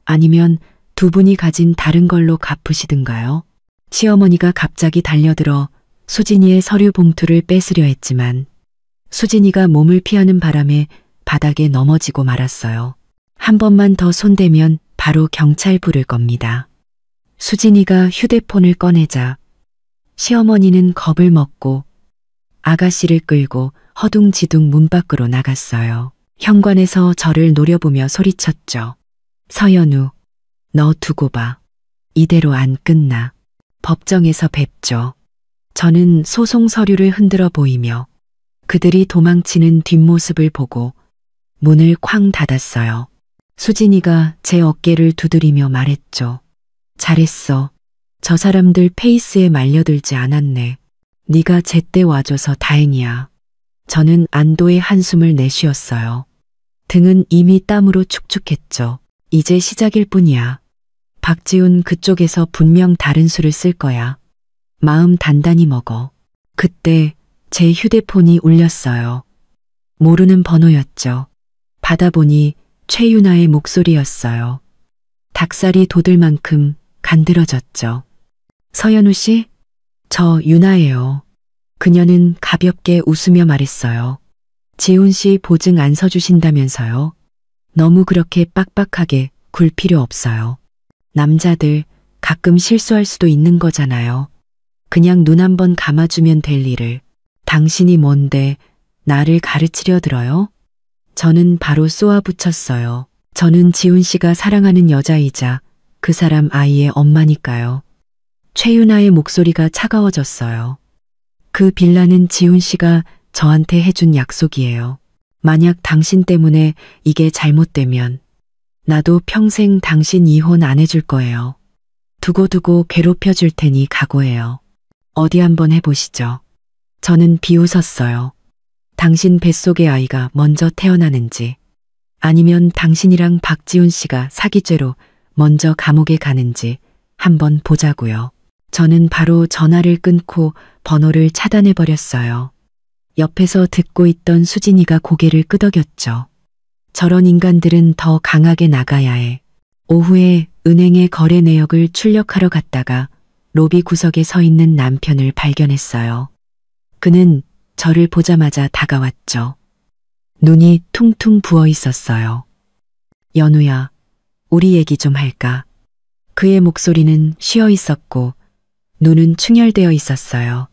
아니면 두 분이 가진 다른 걸로 갚으시든가요? 시어머니가 갑자기 달려들어 수진이의 서류 봉투를 뺏으려 했지만 수진이가 몸을 피하는 바람에 바닥에 넘어지고 말았어요. 한 번만 더 손대면 바로 경찰 부를 겁니다. 수진이가 휴대폰을 꺼내자 시어머니는 겁을 먹고 아가씨를 끌고 허둥지둥 문 밖으로 나갔어요. 현관에서 저를 노려보며 소리쳤죠. 서연우, 너 두고 봐. 이대로 안 끝나. 법정에서 뵙죠. 저는 소송 서류를 흔들어 보이며 그들이 도망치는 뒷모습을 보고 문을 쾅 닫았어요. 수진이가 제 어깨를 두드리며 말했죠. 잘했어. 저 사람들 페이스에 말려들지 않았네. 네가 제때 와줘서 다행이야. 저는 안도의 한숨을 내쉬었어요. 등은 이미 땀으로 축축했죠. 이제 시작일 뿐이야. 박지훈 그쪽에서 분명 다른 수를 쓸 거야. 마음 단단히 먹어. 그때 제 휴대폰이 울렸어요. 모르는 번호였죠. 받아보니 최유나의 목소리였어요. 닭살이 돋을 만큼 간드러졌죠. 서연우 씨? 저 유나예요. 그녀는 가볍게 웃으며 말했어요. 지훈 씨 보증 안 서주신다면서요? 너무 그렇게 빡빡하게 굴 필요 없어요. 남자들 가끔 실수할 수도 있는 거잖아요. 그냥 눈 한 번 감아주면 될 일을. 당신이 뭔데 나를 가르치려 들어요? 저는 바로 쏘아붙였어요. 저는 지훈 씨가 사랑하는 여자이자 그 사람 아이의 엄마니까요. 최유나의 목소리가 차가워졌어요. 그 빌라는 지훈 씨가 저한테 해준 약속이에요. 만약 당신 때문에 이게 잘못되면 나도 평생 당신 이혼 안 해줄 거예요. 두고두고 괴롭혀 줄 테니 각오해요. 어디 한번 해보시죠. 저는 비웃었어요. 당신 뱃속의 아이가 먼저 태어나는지 아니면 당신이랑 박지훈 씨가 사기죄로 먼저 감옥에 가는지 한번 보자고요. 저는 바로 전화를 끊고 번호를 차단해버렸어요. 옆에서 듣고 있던 수진이가 고개를 끄덕였죠. 저런 인간들은 더 강하게 나가야 해. 오후에 은행의 거래 내역을 출력하러 갔다가 로비 구석에 서 있는 남편을 발견했어요. 그는 저를 보자마자 다가왔죠. 눈이 퉁퉁 부어 있었어요. 연우야, 우리 얘기 좀 할까? 그의 목소리는 쉬어 있었고 눈은 충혈되어 있었어요.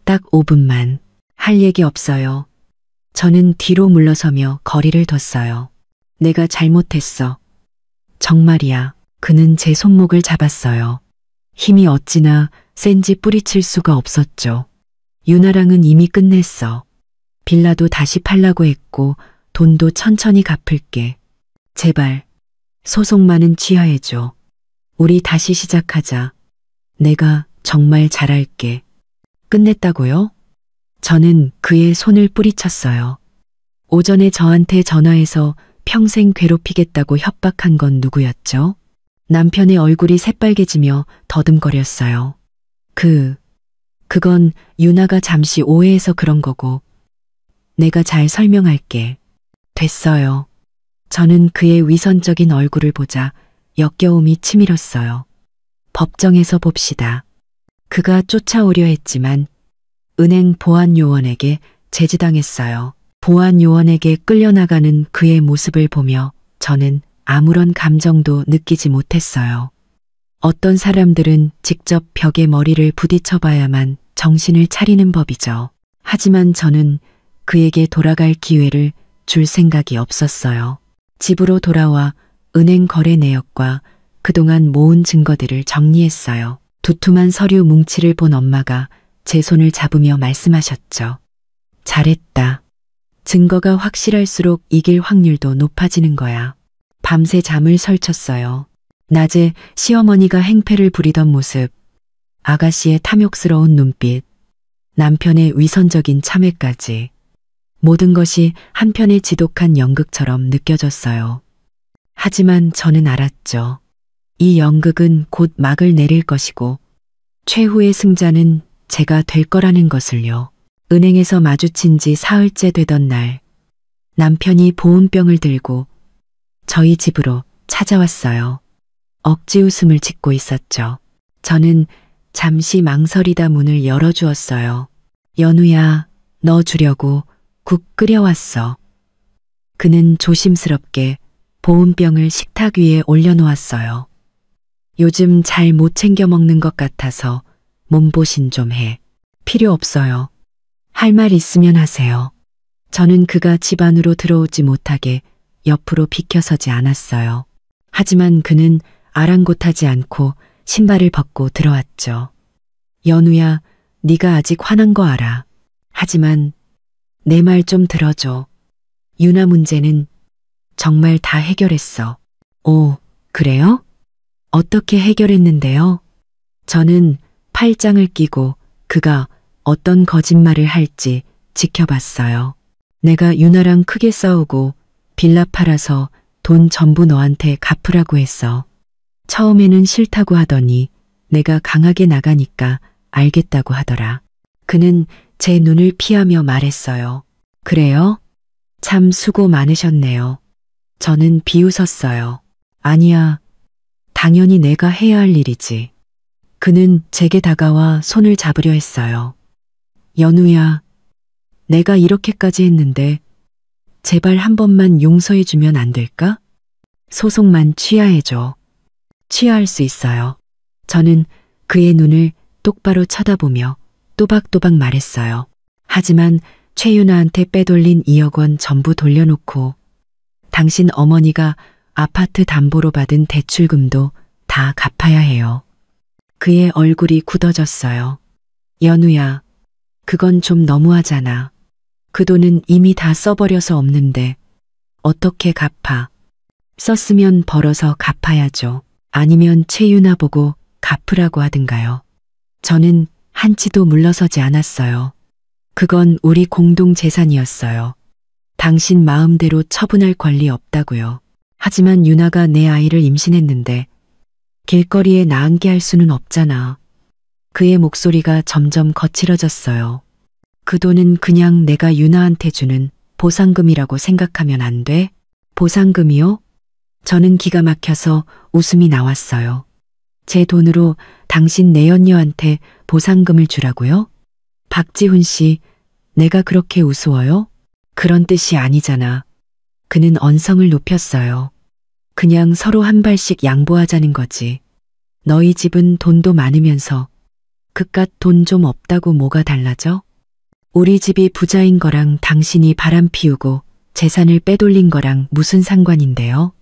딱 5분만. 할 얘기 없어요. 저는 뒤로 물러서며 거리를 뒀어요. 내가 잘못했어. 정말이야. 그는 제 손목을 잡았어요. 힘이 어찌나 센지 뿌리칠 수가 없었죠. 유나랑은 이미 끝냈어. 빌라도 다시 팔라고 했고 돈도 천천히 갚을게. 제발 소송만은 취하해줘. 우리 다시 시작하자. 내가 정말 잘할게. 끝냈다고요? 저는 그의 손을 뿌리쳤어요. 오전에 저한테 전화해서 평생 괴롭히겠다고 협박한 건 누구였죠? 남편의 얼굴이 새빨개지며 더듬거렸어요. 그건 유나가 잠시 오해해서 그런 거고. 내가 잘 설명할게. 됐어요. 저는 그의 위선적인 얼굴을 보자 역겨움이 치밀었어요. 법정에서 봅시다. 그가 쫓아오려 했지만 은행 보안요원에게 제지당했어요. 보안요원에게 끌려나가는 그의 모습을 보며 저는 아무런 감정도 느끼지 못했어요. 어떤 사람들은 직접 벽에 머리를 부딪혀 봐야만 정신을 차리는 법이죠. 하지만 저는 그에게 돌아갈 기회를 줄 생각이 없었어요. 집으로 돌아와 은행 거래 내역과 그동안 모은 증거들을 정리했어요. 두툼한 서류 뭉치를 본 엄마가 제 손을 잡으며 말씀하셨죠. 잘했다. 증거가 확실할수록 이길 확률도 높아지는 거야. 밤새 잠을 설쳤어요. 낮에 시어머니가 행패를 부리던 모습, 아가씨의 탐욕스러운 눈빛, 남편의 위선적인 참회까지 모든 것이 한편의 지독한 연극처럼 느껴졌어요. 하지만 저는 알았죠. 이 연극은 곧 막을 내릴 것이고 최후의 승자는 제가 될 거라는 것을요. 은행에서 마주친 지 사흘째 되던 날, 남편이 보온병을 들고 저희 집으로 찾아왔어요. 억지 웃음을 짓고 있었죠. 저는 잠시 망설이다 문을 열어주었어요. 연우야, 너 주려고 국 끓여왔어. 그는 조심스럽게 보온병을 식탁 위에 올려놓았어요. 요즘 잘 못 챙겨 먹는 것 같아서 몸보신 좀 해. 필요 없어요. 할 말 있으면 하세요. 저는 그가 집 안으로 들어오지 못하게 옆으로 비켜서지 않았어요. 하지만 그는 아랑곳하지 않고 신발을 벗고 들어왔죠. 연우야, 네가 아직 화난 거 알아. 하지만 내 말 좀 들어줘. 유나 문제는 정말 다 해결했어. 오, 그래요? 어떻게 해결했는데요? 저는 팔짱을 끼고 그가 어떤 거짓말을 할지 지켜봤어요. 내가 유나랑 크게 싸우고 빌라 팔아서 돈 전부 너한테 갚으라고 했어. 처음에는 싫다고 하더니 내가 강하게 나가니까 알겠다고 하더라. 그는 제 눈을 피하며 말했어요. 그래요? 참 수고 많으셨네요. 저는 비웃었어요. 아니야. 당연히 내가 해야 할 일이지. 그는 제게 다가와 손을 잡으려 했어요. 연우야, 내가 이렇게까지 했는데 제발 한 번만 용서해주면 안 될까? 소송만 취하해줘. 취하할 수 있어요. 저는 그의 눈을 똑바로 쳐다보며 또박또박 말했어요. 하지만 최윤아한테 빼돌린 2억 원 전부 돌려놓고 당신 어머니가 아파트 담보로 받은 대출금도 다 갚아야 해요. 그의 얼굴이 굳어졌어요. 연우야, 그건 좀 너무하잖아. 그 돈은 이미 다 써버려서 없는데 어떻게 갚아? 썼으면 벌어서 갚아야죠. 아니면 최윤아 보고 갚으라고 하든가요. 저는 한치도 물러서지 않았어요. 그건 우리 공동 재산이었어요. 당신 마음대로 처분할 권리 없다고요. 하지만 유나가 내 아이를 임신했는데 길거리에 나앉게 할 수는 없잖아. 그의 목소리가 점점 거칠어졌어요. 그 돈은 그냥 내가 유나한테 주는 보상금이라고 생각하면 안 돼? 보상금이요? 저는 기가 막혀서 웃음이 나왔어요. 제 돈으로 당신 내연녀한테 보상금을 주라고요? 박지훈 씨, 내가 그렇게 우스워요? 그런 뜻이 아니잖아. 그는 언성을 높였어요. 그냥 서로 한 발씩 양보하자는 거지. 너희 집은 돈도 많으면서 그깟 돈 좀 없다고 뭐가 달라져? 우리 집이 부자인 거랑 당신이 바람 피우고 재산을 빼돌린 거랑 무슨 상관인데요?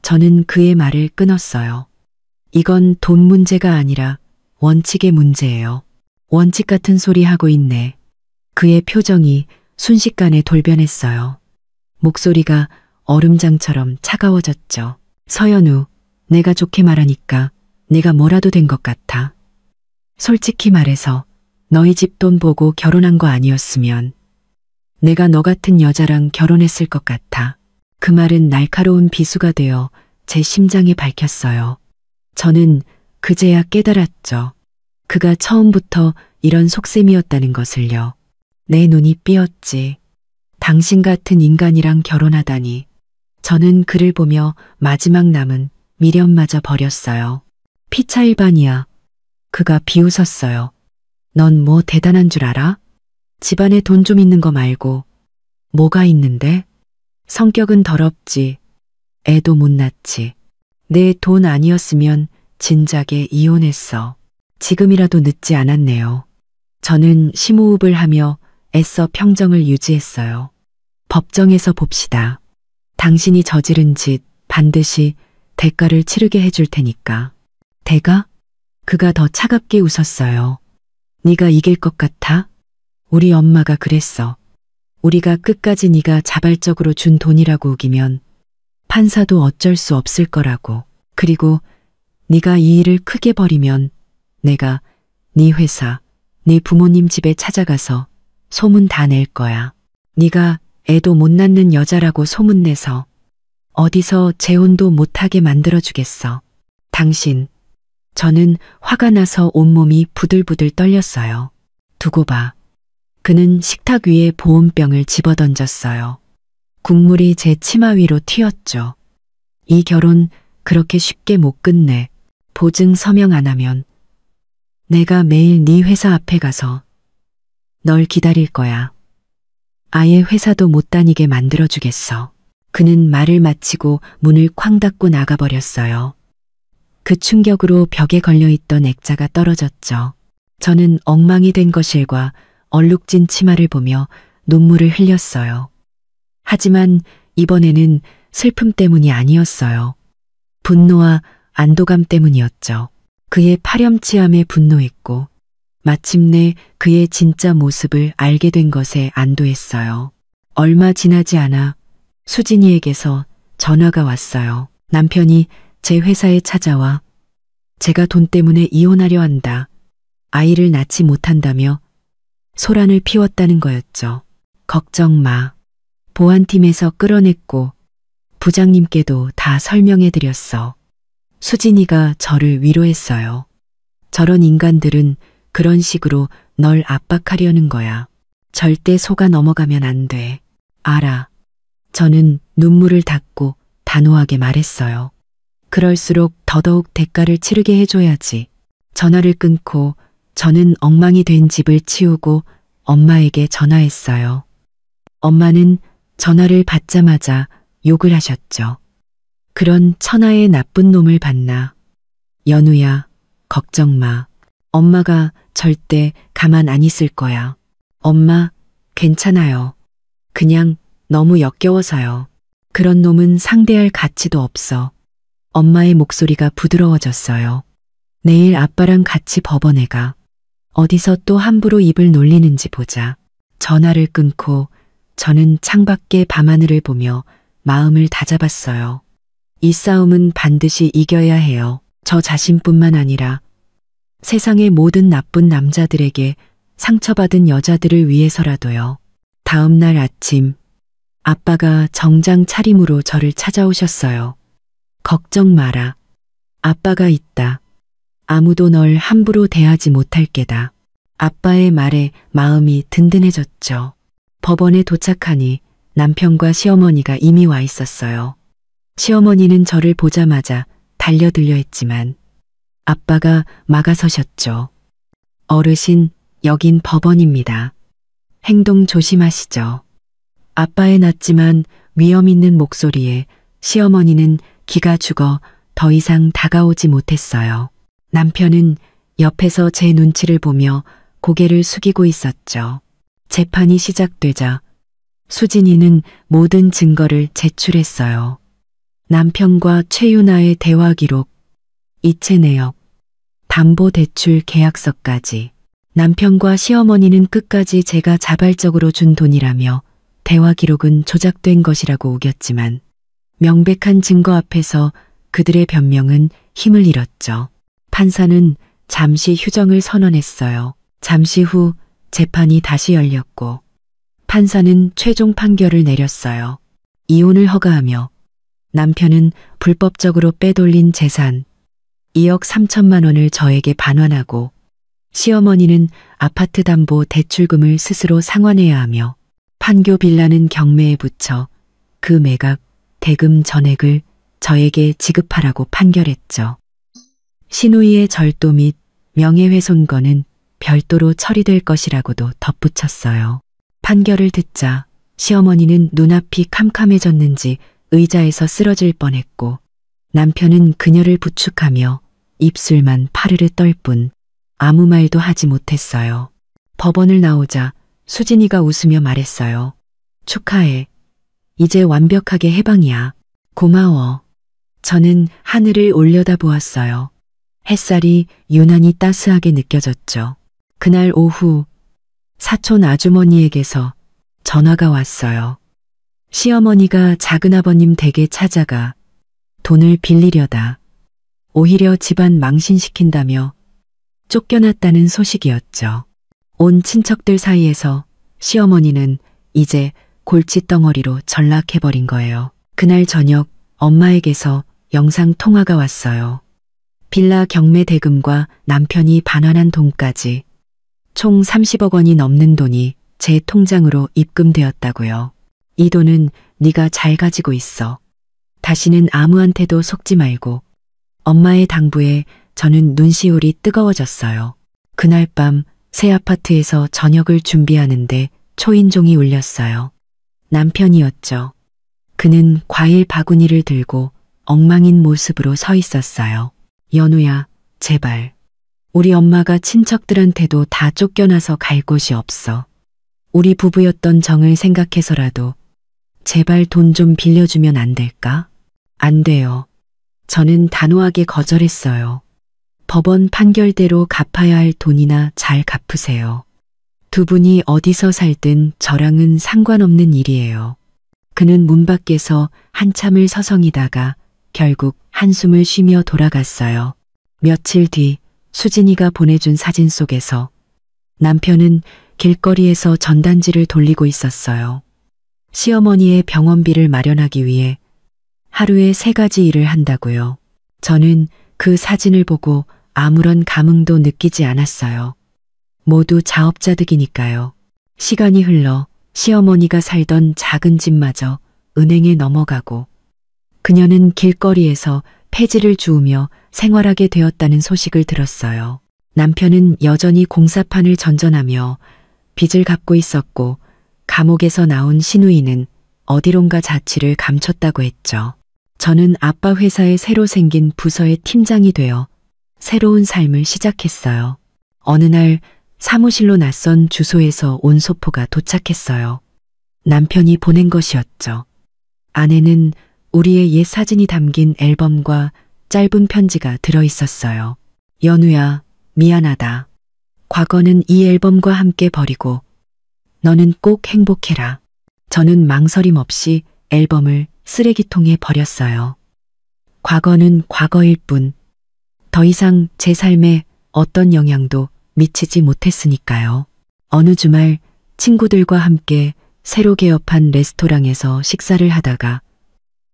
저는 그의 말을 끊었어요. 이건 돈 문제가 아니라 원칙의 문제예요. 원칙 같은 소리 하고 있네. 그의 표정이 순식간에 돌변했어요. 목소리가 얼음장처럼 차가워졌죠. 서연우, 내가 좋게 말하니까 내가 뭐라도 된 것 같아. 솔직히 말해서 너희 집 돈 보고 결혼한 거 아니었으면 내가 너 같은 여자랑 결혼했을 것 같아. 그 말은 날카로운 비수가 되어 제 심장에 밝혔어요. 저는 그제야 깨달았죠. 그가 처음부터 이런 속셈이었다는 것을요. 내 눈이 삐었지. 당신 같은 인간이랑 결혼하다니. 저는 그를 보며 마지막 남은 미련마저 버렸어요. 피차일반이야. 그가 비웃었어요. 넌 뭐 대단한 줄 알아? 집안에 돈 좀 있는 거 말고 뭐가 있는데? 성격은 더럽지. 애도 못 낳지. 내 돈 아니었으면 진작에 이혼했어. 지금이라도 늦지 않았네요. 저는 심호흡을 하며 애써 평정을 유지했어요. 법정에서 봅시다. 당신이 저지른 짓 반드시 대가를 치르게 해줄 테니까. 대가? 그가 더 차갑게 웃었어요. 네가 이길 것 같아? 우리 엄마가 그랬어. 우리가 끝까지 네가 자발적으로 준 돈이라고 우기면 판사도 어쩔 수 없을 거라고. 그리고 네가 이 일을 크게 벌이면 내가 네 회사, 네 부모님 집에 찾아가서 소문 다 낼 거야. 네가 애도 못 낳는 여자라고 소문내서 어디서 재혼도 못하게 만들어주겠어. 당신. 저는 화가 나서 온몸이 부들부들 떨렸어요. 두고 봐. 그는 식탁 위에 보온병을 집어던졌어요. 국물이 제 치마 위로 튀었죠. 이 결혼 그렇게 쉽게 못 끝내. 보증 서명 안 하면 내가 매일 네 회사 앞에 가서 널 기다릴 거야. 아예 회사도 못 다니게 만들어주겠어. 그는 말을 마치고 문을 쾅 닫고 나가버렸어요. 그 충격으로 벽에 걸려있던 액자가 떨어졌죠. 저는 엉망이 된 거실과 얼룩진 치마를 보며 눈물을 흘렸어요. 하지만 이번에는 슬픔 때문이 아니었어요. 분노와 안도감 때문이었죠. 그의 파렴치함에 분노했고 마침내 그의 진짜 모습을 알게 된 것에 안도했어요. 얼마 지나지 않아 수진이에게서 전화가 왔어요. 남편이 제 회사에 찾아와 제가 돈 때문에 이혼하려 한다. 아이를 낳지 못한다며 소란을 피웠다는 거였죠. 걱정 마. 보안팀에서 끌어냈고 부장님께도 다 설명해 드렸어. 수진이가 저를 위로했어요. 저런 인간들은 그런 식으로 널 압박하려는 거야. 절대 속아 넘어가면 안 돼. 알아. 저는 눈물을 닦고 단호하게 말했어요. 그럴수록 더더욱 대가를 치르게 해줘야지. 전화를 끊고 저는 엉망이 된 집을 치우고 엄마에게 전화했어요. 엄마는 전화를 받자마자 욕을 하셨죠. 그런 천하의 나쁜 놈을 봤나. 연우야, 걱정 마. 엄마가 절대 가만 안 있을 거야. 엄마, 괜찮아요. 그냥 너무 역겨워서요. 그런 놈은 상대할 가치도 없어. 엄마의 목소리가 부드러워졌어요. 내일 아빠랑 같이 법원에 가. 어디서 또 함부로 입을 놀리는지 보자. 전화를 끊고 저는 창밖의 밤하늘을 보며 마음을 다잡았어요. 이 싸움은 반드시 이겨야 해요. 저 자신뿐만 아니라 세상의 모든 나쁜 남자들에게 상처받은 여자들을 위해서라도요. 다음 날 아침 아빠가 정장 차림으로 저를 찾아오셨어요. 걱정 마라. 아빠가 있다. 아무도 널 함부로 대하지 못할 게다. 아빠의 말에 마음이 든든해졌죠. 법원에 도착하니 남편과 시어머니가 이미 와 있었어요. 시어머니는 저를 보자마자 달려들려 했지만 아빠가 막아서셨죠. 어르신, 여긴 법원입니다. 행동 조심하시죠. 아빠의 낮지만 위험 있는 목소리에 시어머니는 기가 죽어 더 이상 다가오지 못했어요. 남편은 옆에서 제 눈치를 보며 고개를 숙이고 있었죠. 재판이 시작되자 수진이는 모든 증거를 제출했어요. 남편과 최유나의 대화 기록, 이체 내역, 담보대출 계약서까지. 남편과 시어머니는 끝까지 제가 자발적으로 준 돈이라며 대화 기록은 조작된 것이라고 우겼지만 명백한 증거 앞에서 그들의 변명은 힘을 잃었죠. 판사는 잠시 휴정을 선언했어요. 잠시 후 재판이 다시 열렸고 판사는 최종 판결을 내렸어요. 이혼을 허가하며 남편은 불법적으로 빼돌린 재산 2억 3천만 원을 저에게 반환하고 시어머니는 아파트 담보 대출금을 스스로 상환해야 하며 판교 빌라는 경매에 붙여 그 매각, 대금 전액을 저에게 지급하라고 판결했죠. 시누이의 절도 및 명예훼손건은 별도로 처리될 것이라고도 덧붙였어요. 판결을 듣자 시어머니는 눈앞이 캄캄해졌는지 의자에서 쓰러질 뻔했고 남편은 그녀를 부축하며 입술만 파르르 떨 뿐 아무 말도 하지 못했어요. 법원을 나오자 수진이가 웃으며 말했어요. 축하해. 이제 완벽하게 해방이야. 고마워. 저는 하늘을 올려다보았어요. 햇살이 유난히 따스하게 느껴졌죠. 그날 오후 사촌 아주머니에게서 전화가 왔어요. 시어머니가 작은아버님 댁에 찾아가 돈을 빌리려다 오히려 집안 망신시킨다며 쫓겨났다는 소식이었죠. 온 친척들 사이에서 시어머니는 이제 골칫덩어리로 전락해버린 거예요. 그날 저녁 엄마에게서 영상 통화가 왔어요. 빌라 경매 대금과 남편이 반환한 돈까지 총 30억 원이 넘는 돈이 제 통장으로 입금되었다고요. 이 돈은 네가 잘 가지고 있어. 다시는 아무한테도 속지 말고. 엄마의 당부에 저는 눈시울이 뜨거워졌어요. 그날 밤 새 아파트에서 저녁을 준비하는데 초인종이 울렸어요. 남편이었죠. 그는 과일 바구니를 들고 엉망인 모습으로 서 있었어요. 연우야, 제발. 우리 엄마가 친척들한테도 다 쫓겨나서 갈 곳이 없어. 우리 부부였던 정을 생각해서라도 제발 돈 좀 빌려주면 안 될까? 안 돼요. 저는 단호하게 거절했어요. 법원 판결대로 갚아야 할 돈이나 잘 갚으세요. 두 분이 어디서 살든 저랑은 상관없는 일이에요. 그는 문 밖에서 한참을 서성이다가 결국 한숨을 쉬며 돌아갔어요. 며칠 뒤 수진이가 보내준 사진 속에서 남편은 길거리에서 전단지를 돌리고 있었어요. 시어머니의 병원비를 마련하기 위해 하루에 3가지 일을 한다고요. 저는 그 사진을 보고 아무런 감흥도 느끼지 않았어요. 모두 자업자득이니까요. 시간이 흘러 시어머니가 살던 작은 집마저 은행에 넘어가고 그녀는 길거리에서 폐지를 주우며 생활하게 되었다는 소식을 들었어요. 남편은 여전히 공사판을 전전하며 빚을 갚고 있었고 감옥에서 나온 신우이는 어디론가 자취를 감췄다고 했죠. 저는 아빠 회사에 새로 생긴 부서의 팀장이 되어 새로운 삶을 시작했어요. 어느 날 사무실로 낯선 주소에서 온 소포가 도착했어요. 남편이 보낸 것이었죠. 안에는 우리의 옛 사진이 담긴 앨범과 짧은 편지가 들어 있었어요. 연우야, 미안하다. 과거는 이 앨범과 함께 버리고 너는 꼭 행복해라. 저는 망설임 없이 앨범을 쓰레기통에 버렸어요. 과거는 과거일 뿐 더 이상 제 삶에 어떤 영향도 미치지 못했으니까요. 어느 주말 친구들과 함께 새로 개업한 레스토랑에서 식사를 하다가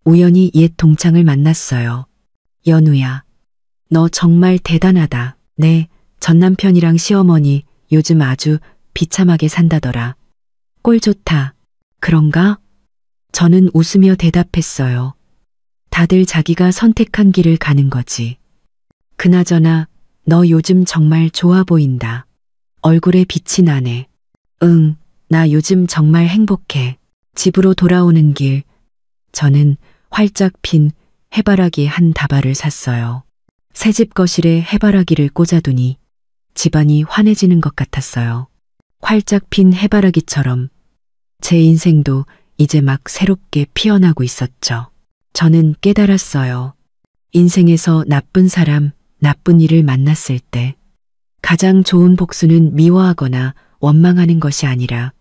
우연히 옛 동창을 만났어요. 연우야, 너 정말 대단하다. 네, 전 남편이랑 시어머니 요즘 아주 비참하게 산다더라. 꼴 좋다. 그런가? 저는 웃으며 대답했어요. 다들 자기가 선택한 길을 가는 거지. 그나저나 너 요즘 정말 좋아 보인다. 얼굴에 빛이 나네. 응, 나 요즘 정말 행복해. 집으로 돌아오는 길, 저는 활짝 핀 해바라기 한 다발을 샀어요. 새집 거실에 해바라기를 꽂아두니 집안이 환해지는 것 같았어요. 활짝 핀 해바라기처럼 제 인생도 이제 막 새롭게 피어나고 있었죠. 저는 깨달았어요. 인생에서 나쁜 사람, 나쁜 일을 만났을 때 가장 좋은 복수는 미워하거나 원망하는 것이 아니라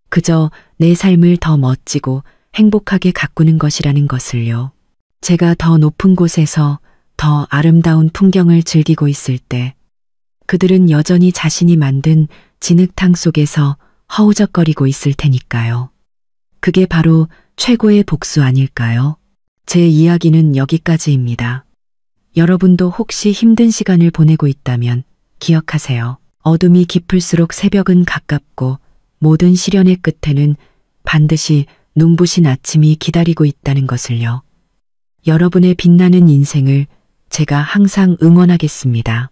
그저 내 삶을 더 멋지고 행복하게 가꾸는 것이라는 것을요. 제가 더 높은 곳에서 더 아름다운 풍경을 즐기고 있을 때 그들은 여전히 자신이 만든 진흙탕 속에서 허우적거리고 있을 테니까요. 그게 바로 최고의 복수 아닐까요? 제 이야기는 여기까지입니다. 여러분도 혹시 힘든 시간을 보내고 있다면 기억하세요. 어둠이 깊을수록 새벽은 가깝고 모든 시련의 끝에는 반드시 눈부신 아침이 기다리고 있다는 것을요. 여러분의 빛나는 인생을 제가 항상 응원하겠습니다.